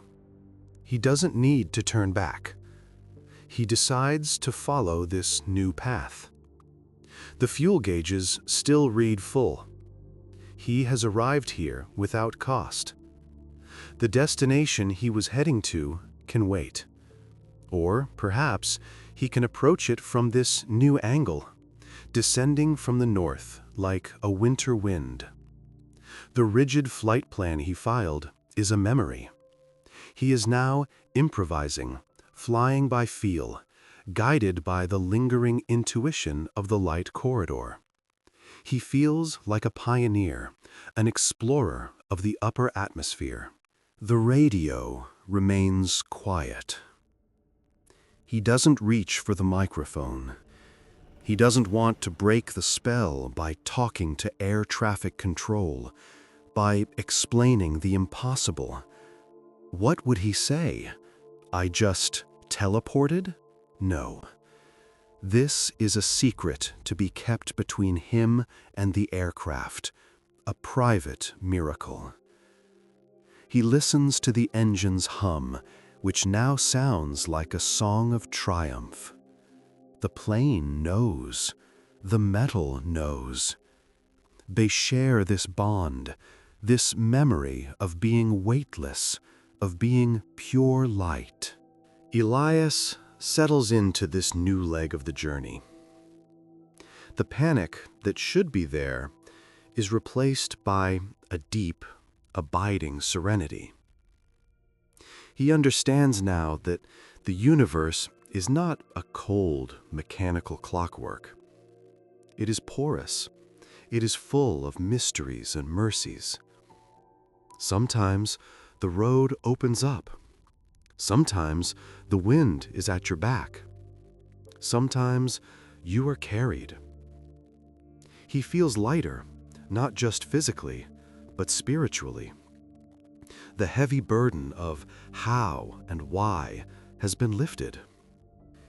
A: He doesn't need to turn back. He decides to follow this new path. The fuel gauges still read full. He has arrived here without cost. The destination he was heading to can wait. Or perhaps he can approach it from this new angle, descending from the north like a winter wind. The rigid flight plan he filed is a memory. He is now improvising, flying by feel, guided by the lingering intuition of the light corridor. He feels like a pioneer, an explorer of the upper atmosphere. The radio remains quiet. He doesn't reach for the microphone. He doesn't want to break the spell by talking to air traffic control, by explaining the impossible. What would he say? I just teleported? No. This is a secret to be kept between him and the aircraft, a private miracle. He listens to the engine's hum, which now sounds like a song of triumph. The plane knows. The metal knows. They share this bond, this memory of being weightless, of being pure light. Elias settles into this new leg of the journey. The panic that should be there is replaced by a deep, abiding serenity. He understands now that the universe is not a cold, mechanical clockwork. It is porous. It is full of mysteries and mercies. Sometimes the road opens up. Sometimes the wind is at your back. Sometimes you are carried. He feels lighter, not just physically, but spiritually. The heavy burden of how and why has been lifted.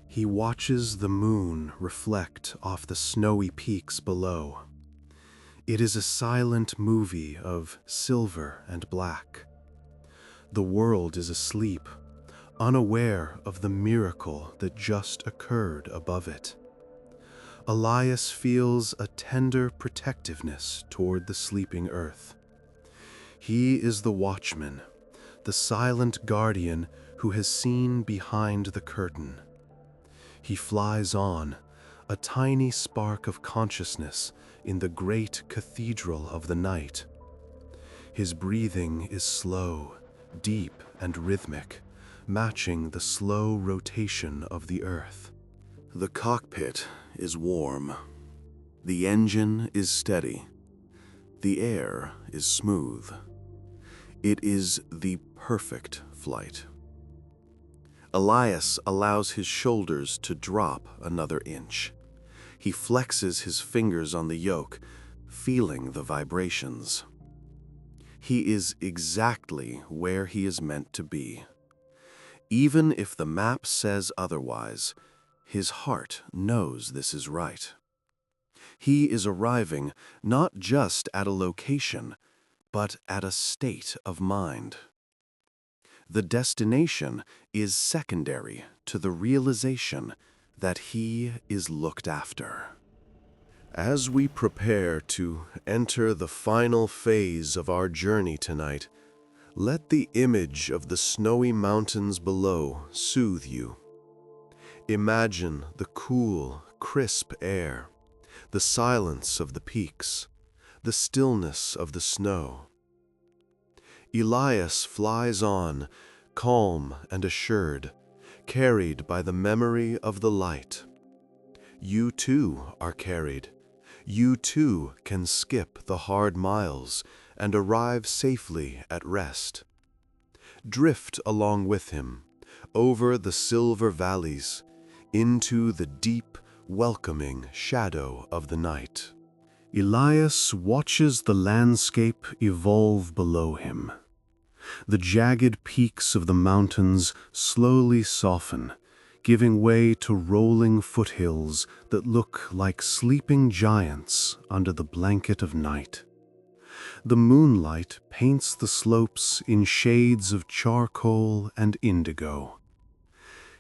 A: He watches the moon reflect off the snowy peaks below. It is a silent movie of silver and black. The world is asleep, unaware of the miracle that just occurred above it. Elias feels a tender protectiveness toward the sleeping earth. He is the watchman, the silent guardian who has seen behind the curtain. He flies on, a tiny spark of consciousness in the great cathedral of the night. His breathing is slow, deep and rhythmic, matching the slow rotation of the earth. The cockpit is warm. The engine is steady. The air is smooth. It is the perfect flight. Elias allows his shoulders to drop another inch. He flexes his fingers on the yoke, feeling the vibrations. He is exactly where he is meant to be. Even if the map says otherwise, his heart knows this is right. He is arriving not just at a location, but at a state of mind. The destination is secondary to the realization that he is looked after. As we prepare to enter the final phase of our journey tonight, let the image of the snowy mountains below soothe you. Imagine the cool, crisp air, the silence of the peaks, the stillness of the snow. Elias flies on, calm and assured, carried by the memory of the light. You too are carried. You too can skip the hard miles and arrive safely at rest. Drift along with him, over the silver valleys, into the deep, welcoming shadow of the night. Elias watches the landscape evolve below him. The jagged peaks of the mountains slowly soften, giving way to rolling foothills that look like sleeping giants under the blanket of night. The moonlight paints the slopes in shades of charcoal and indigo.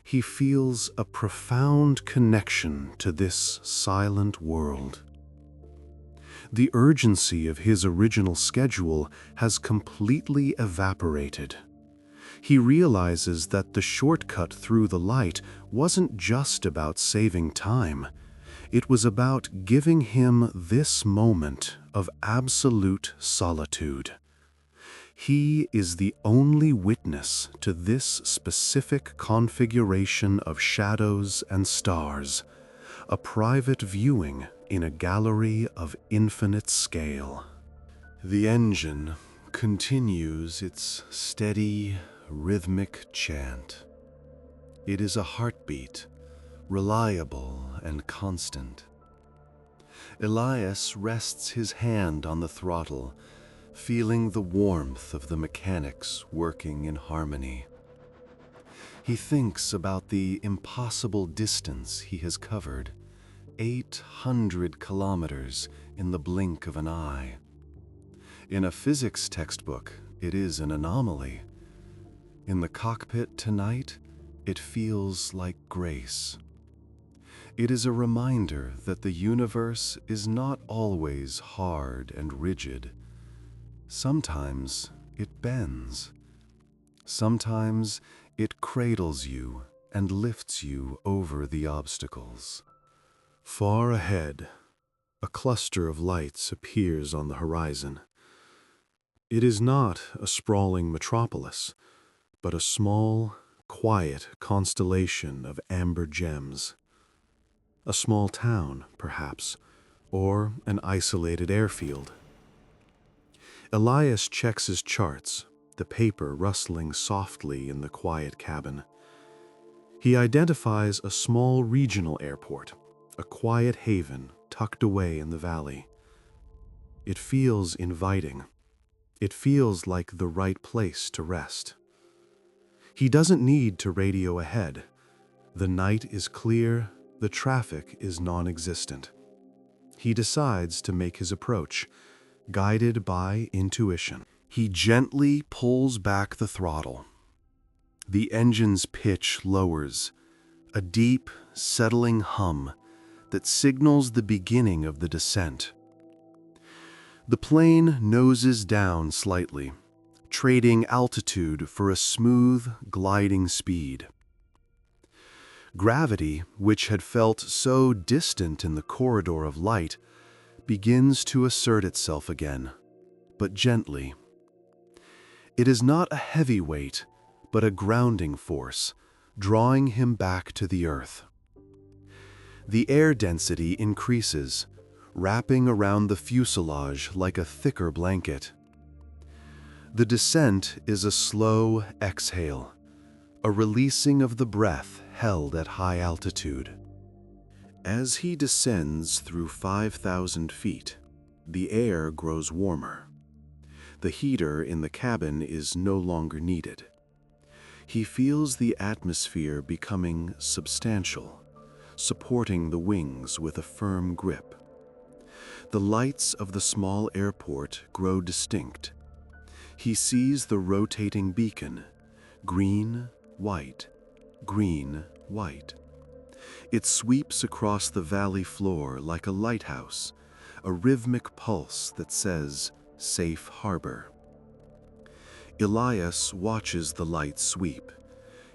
A: He feels a profound connection to this silent world. The urgency of his original schedule has completely evaporated. He realizes that the shortcut through the light wasn't just about saving time. It was about giving him this moment of absolute solitude. He is the only witness to this specific configuration of shadows and stars, a private viewing in a gallery of infinite scale. The engine continues its steady, rhythmic chant. It is a heartbeat, reliable and constant. Elias rests his hand on the throttle, feeling the warmth of the mechanics working in harmony. He thinks about the impossible distance he has covered, 800 kilometers in the blink of an eye. In a physics textbook, it is an anomaly. In the cockpit tonight, it feels like grace. It is a reminder that the universe is not always hard and rigid. Sometimes it bends. Sometimes it cradles you and lifts you over the obstacles. Far ahead, a cluster of lights appears on the horizon. It is not a sprawling metropolis, but a small, quiet constellation of amber gems. A small town, perhaps, or an isolated airfield. Elias checks his charts, the paper rustling softly in the quiet cabin. He identifies a small regional airport, a quiet haven tucked away in the valley. It feels inviting. It feels like the right place to rest. He doesn't need to radio ahead. The night is clear, the traffic is non-existent. He decides to make his approach, guided by intuition. He gently pulls back the throttle. The engine's pitch lowers, a deep, settling hum that signals the beginning of the descent. The plane noses down slightly, trading altitude for a smooth, gliding speed. Gravity, which had felt so distant in the corridor of light, begins to assert itself again, but gently. It is not a heavy weight, but a grounding force, drawing him back to the earth. The air density increases, wrapping around the fuselage like a thicker blanket. The descent is a slow exhale, a releasing of the breath held at high altitude. As he descends through 5,000 feet, the air grows warmer. The heater in the cabin is no longer needed. He feels the atmosphere becoming substantial, supporting the wings with a firm grip. The lights of the small airport grow distinct. He sees the rotating beacon, green, white, green, white. It sweeps across the valley floor like a lighthouse, a rhythmic pulse that says, "Safe harbor." Elias watches the light sweep,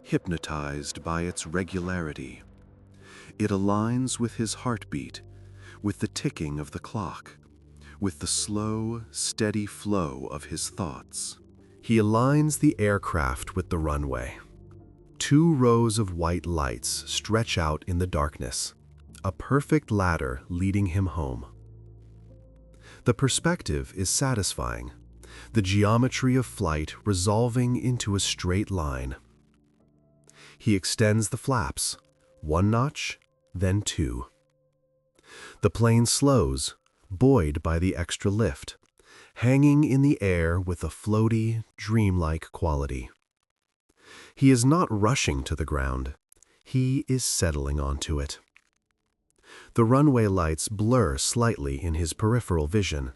A: hypnotized by its regularity. It aligns with his heartbeat, with the ticking of the clock, with the slow, steady flow of his thoughts. He aligns the aircraft with the runway. 2 rows of white lights stretch out in the darkness, a perfect ladder leading him home. The perspective is satisfying, the geometry of flight resolving into a straight line. He extends the flaps, 1 notch, then 2. The plane slows, buoyed by the extra lift, hanging in the air with a floaty, dreamlike quality. He is not rushing to the ground. He is settling onto it. The runway lights blur slightly in his peripheral vision,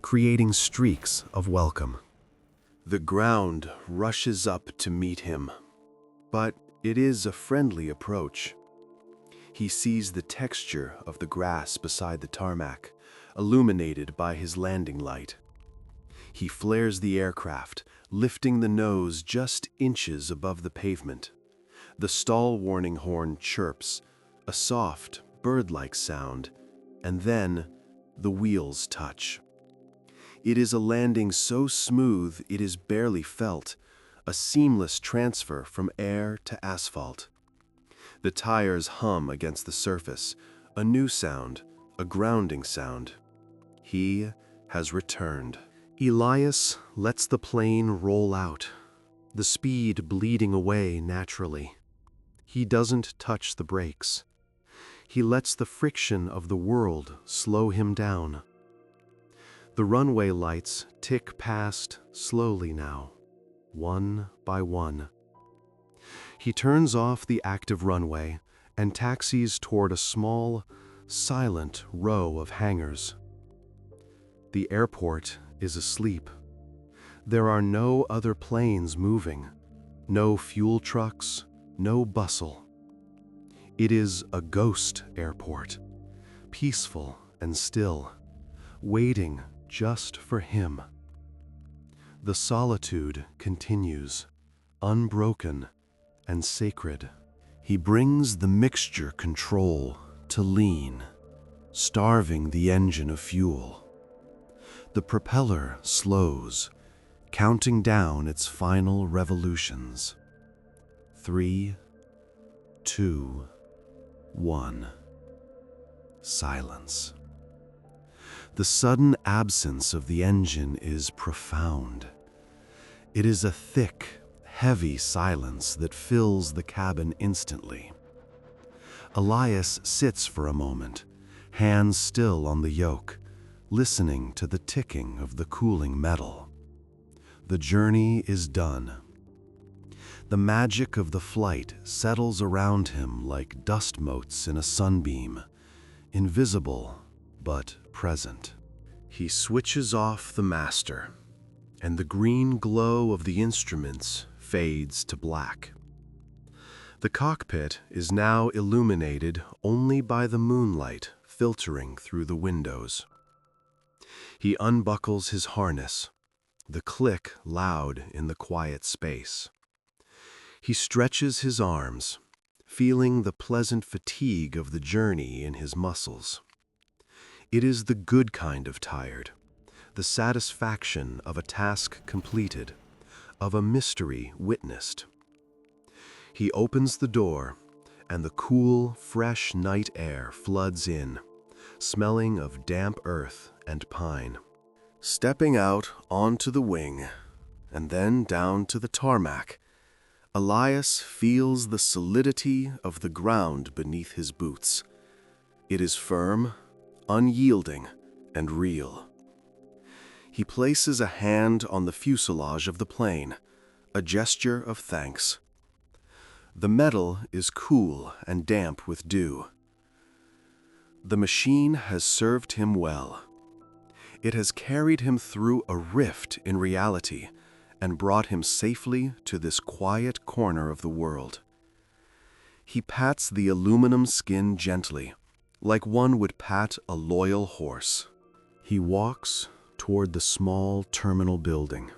A: creating streaks of welcome. The ground rushes up to meet him, but it is a friendly approach. He sees the texture of the grass beside the tarmac, illuminated by his landing light. He flares the aircraft, lifting the nose just inches above the pavement. The stall warning horn chirps, a soft, bird-like sound, and then the wheels touch. It is a landing so smooth it is barely felt, a seamless transfer from air to asphalt. The tires hum against the surface, a new sound, a grounding sound. He has returned. Elias lets the plane roll out, the speed bleeding away naturally. He doesn't touch the brakes. He lets the friction of the world slow him down. The runway lights tick past slowly now, one by one. He turns off the active runway and taxis toward a small, silent row of hangars. The airport is asleep. There are no other planes moving, no fuel trucks, no bustle. It is a ghost airport, peaceful and still, waiting just for him. The solitude continues, unbroken and sacred. He brings the mixture control to lean, starving the engine of fuel. The propeller slows, counting down its final revolutions. 3, 2, 1. Silence. The sudden absence of the engine is profound. It is a thick, heavy silence that fills the cabin instantly. Elias sits for a moment, hands still on the yoke, listening to the ticking of the cooling metal. The journey is done. The magic of the flight settles around him like dust motes in a sunbeam, invisible but present. He switches off the master, and the green glow of the instruments fades to black. The cockpit is now illuminated only by the moonlight filtering through the windows. He unbuckles his harness, the click loud in the quiet space. He stretches his arms, feeling the pleasant fatigue of the journey in his muscles. It is the good kind of tired, the satisfaction of a task completed, of a mystery witnessed. He opens the door, and the cool, fresh night air floods in, smelling of damp earth and pine. Stepping out onto the wing, and then down to the tarmac, Elias feels the solidity of the ground beneath his boots. It is firm, unyielding, and real. He places a hand on the fuselage of the plane, a gesture of thanks. The metal is cool and damp with dew. The machine has served him well. It has carried him through a rift in reality and brought him safely to this quiet corner of the world. He pats the aluminum skin gently, like one would pat a loyal horse. He walks toward the small terminal building,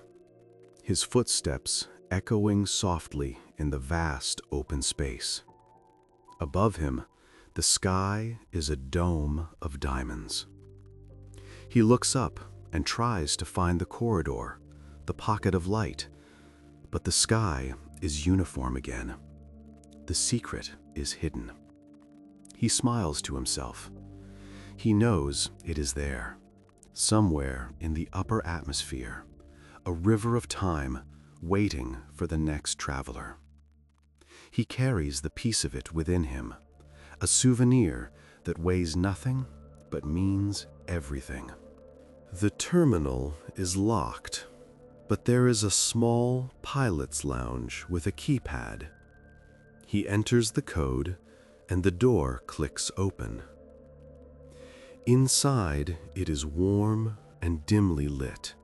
A: his footsteps echoing softly in the vast open space. Above him, The sky is a dome of diamonds. He looks up and tries to find the corridor, the pocket of light, but the sky is uniform again. The secret is hidden. He smiles to himself. He knows it is there, somewhere in the upper atmosphere, a river of time waiting for the next traveler. He carries the piece of it within him, a souvenir that weighs nothing but means everything. The terminal is locked, but there is a small pilot's lounge with a keypad. He enters the code, and the door clicks open. Inside, it is warm and dimly lit.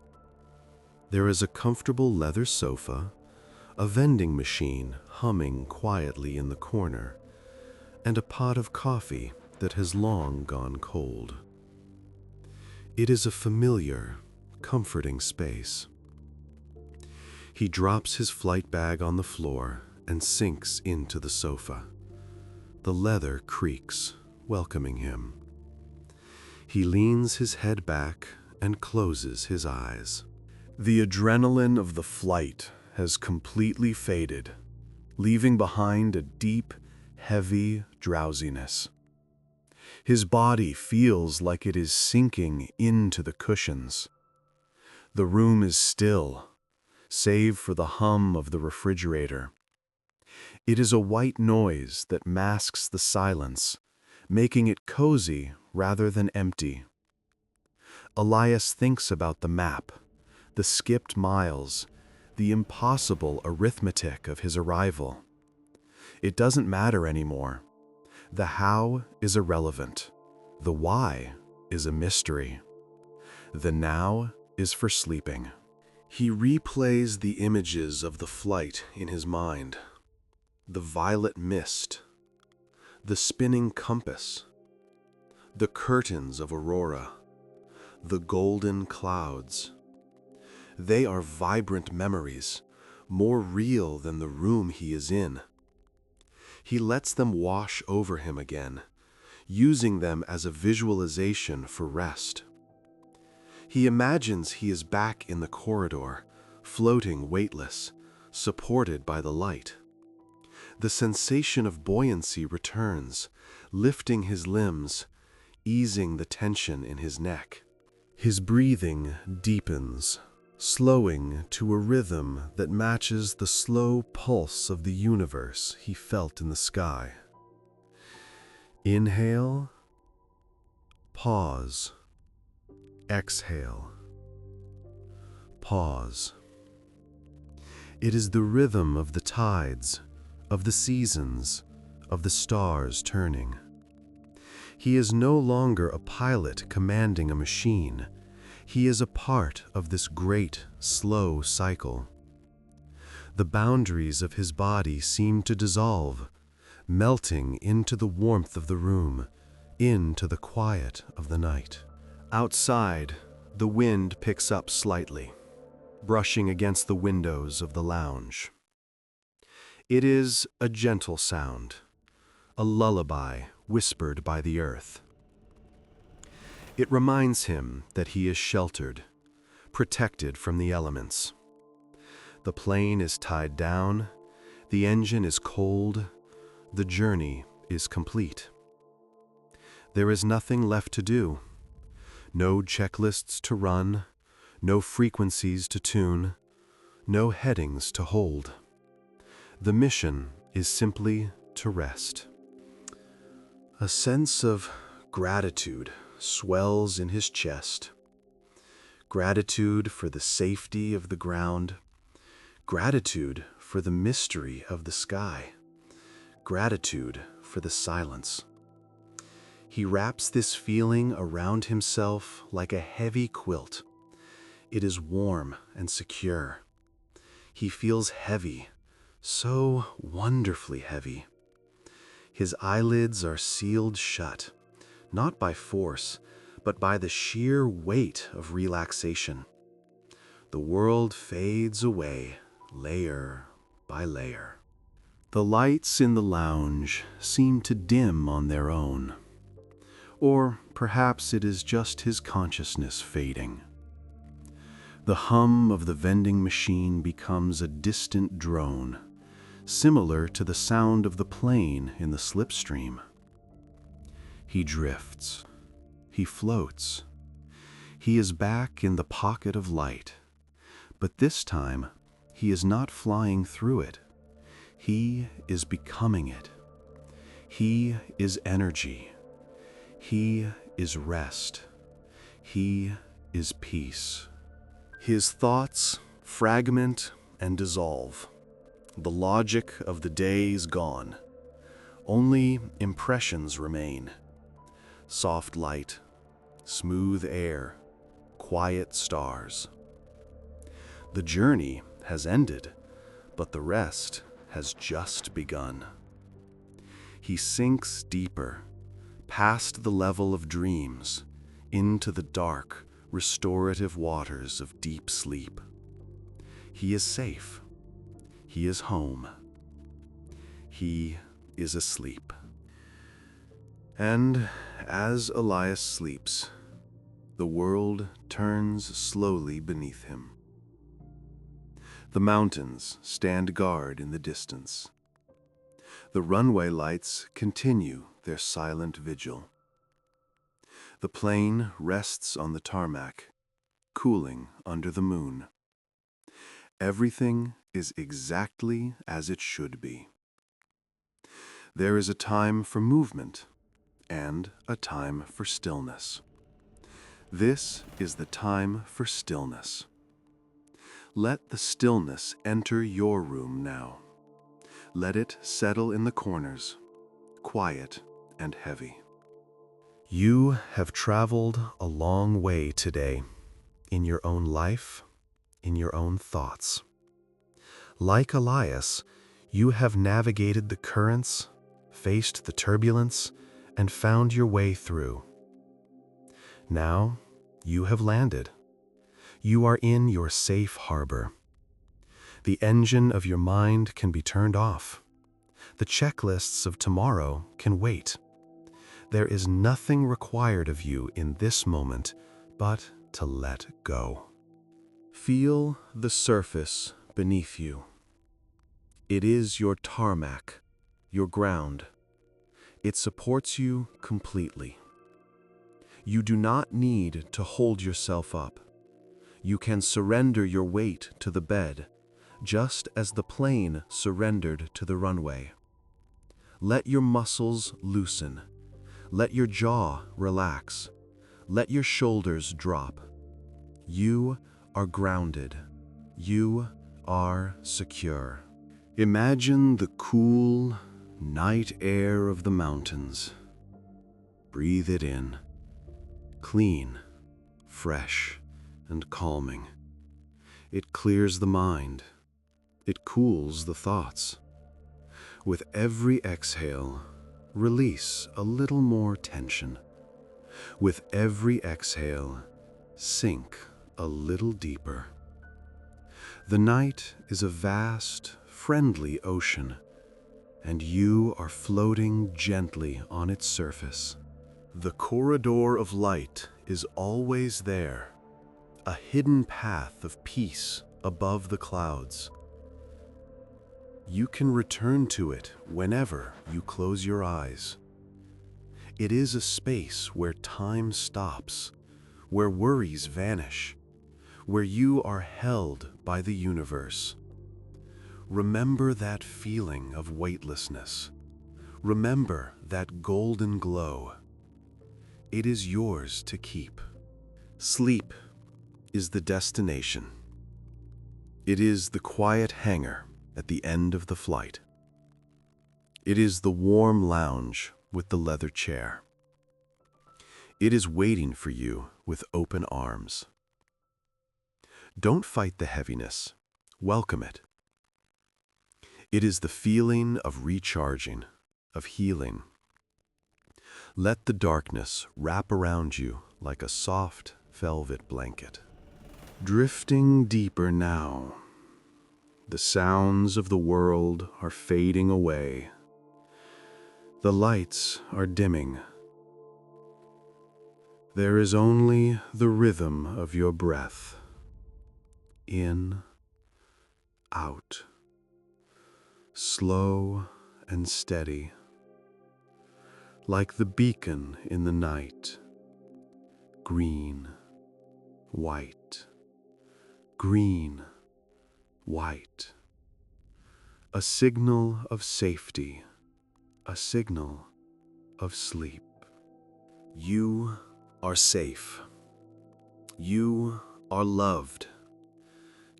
A: There is a comfortable leather sofa, a vending machine humming quietly in the corner, and a pot of coffee that has long gone cold. It is a familiar, comforting space. He drops his flight bag on the floor and sinks into the sofa. The leather creaks, welcoming him. He leans his head back and closes his eyes. The adrenaline of the flight has completely faded, leaving behind a deep, heavy drowsiness. His body feels like it is sinking into the cushions. The room is still, save for the hum of the refrigerator. It is a white noise that masks the silence, making it cozy rather than empty. Elias thinks about the map, the skipped miles, the impossible arithmetic of his arrival. It doesn't matter anymore. The how is irrelevant. The why is a mystery. The now is for sleeping. He replays the images of the flight in his mind. The violet mist, the spinning compass, the curtains of aurora, the golden clouds. They are vibrant memories, more real than the room he is in. He lets them wash over him again, using them as a visualization for rest. He imagines he is back in the corridor, floating weightless, supported by the light. The sensation of buoyancy returns, lifting his limbs, easing the tension in his neck. His breathing deepens, slowing to a rhythm that matches the slow pulse of the universe he felt in the sky. Inhale, pause, exhale, pause. It is the rhythm of the tides, of the seasons, of the stars turning. He is no longer a pilot commanding a machine. He is a part of this great, slow cycle. The boundaries of his body seem to dissolve, melting into the warmth of the room, into the quiet of the night. Outside, the wind picks up slightly, brushing against the windows of the lounge. It is a gentle sound, a lullaby whispered by the earth. It reminds him that he is sheltered, protected from the elements. The plane is tied down, the engine is cold, the journey is complete. There is nothing left to do. No checklists to run, no frequencies to tune, no headings to hold. The mission is simply to rest. A sense of gratitude swells in his chest. Gratitude for the safety of the ground, gratitude for the mystery of the sky, gratitude for the silence. He wraps this feeling around himself like a heavy quilt. It is warm and secure. He feels heavy, so wonderfully heavy. His eyelids are sealed shut, not by force, but by the sheer weight of relaxation. The world fades away, layer by layer. The lights in the lounge seem to dim on their own. Or perhaps it is just his consciousness fading. The hum of the vending machine becomes a distant drone, similar to the sound of the plane in the slipstream. He drifts. He floats. He is back in the pocket of light, but this time he is not flying through it. He is becoming it. He is energy. He is rest. He is peace. His thoughts fragment and dissolve. The logic of the day is gone. Only impressions remain. Soft light, smooth air, quiet stars. The journey has ended, but the rest has just begun. He sinks deeper, past the level of dreams, into the dark, restorative waters of deep sleep. He is safe. He is home. He is asleep. And as Elias sleeps, the world turns slowly beneath him. The mountains stand guard in the distance. The runway lights continue their silent vigil. The plane rests on the tarmac, cooling under the moon. Everything is exactly as it should be. There is a time for movement and a time for stillness. This is the time for stillness. Let the stillness enter your room now. Let it settle in the corners, quiet and heavy. You have traveled a long way today, in your own life, in your own thoughts. Like Elias, you have navigated the currents, faced the turbulence, and found your way through. Now, you have landed. You are in your safe harbor. The engine of your mind can be turned off. The checklists of tomorrow can wait. There is nothing required of you in this moment but to let go. Feel the surface beneath you. It is your tarmac, your ground. It supports you completely. You do not need to hold yourself up. You can surrender your weight to the bed, just as the plane surrendered to the runway. Let your muscles loosen. Let your jaw relax. Let your shoulders drop. You are grounded. You are secure. Imagine the cool, night air of the mountains. Breathe it in. Clean, fresh, and calming. It clears the mind. It cools the thoughts. With every exhale, release a little more tension. With every exhale, sink a little deeper. The night is a vast, friendly ocean, and you are floating gently on its surface. The corridor of light is always there, a hidden path of peace above the clouds. You can return to it whenever you close your eyes. It is a space where time stops, where worries vanish, where you are held by the universe. Remember that feeling of weightlessness. Remember that golden glow. It is yours to keep. Sleep is the destination. It is the quiet hangar at the end of the flight. It is the warm lounge with the leather chair. It is waiting for you with open arms. Don't fight the heaviness. Welcome it. It is the feeling of recharging, of healing. Let the darkness wrap around you like a soft velvet blanket. Drifting deeper now. The sounds of the world are fading away. The lights are dimming. There is only the rhythm of your breath. In, out, slow and steady, like the beacon in the night. Green, white, green, white. A signal of safety, a signal of sleep. You are safe. You are loved.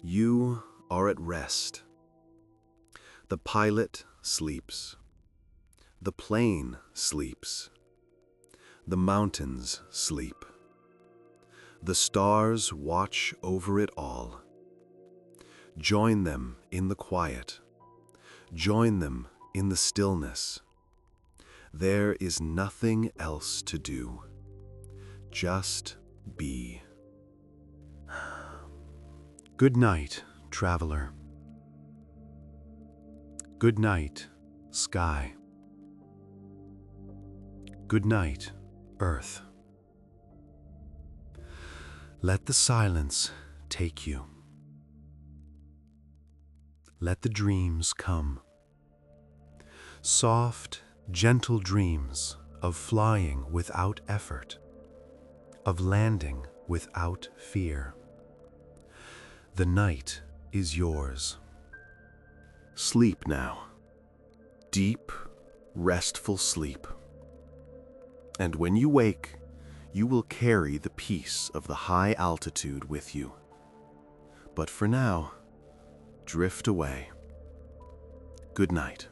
A: You are at rest. The pilot sleeps. The plane sleeps. The mountains sleep. The stars watch over it all. Join them in the quiet. Join them in the stillness. There is nothing else to do. Just be. Good night, traveler. Good night, sky. Good night, earth. Let the silence take you. Let the dreams come. Soft, gentle dreams of flying without effort, of landing without fear. The night is yours. Sleep now. Deep, restful sleep. And when you wake, you will carry the peace of the high altitude with you. But for now, drift away. Good night.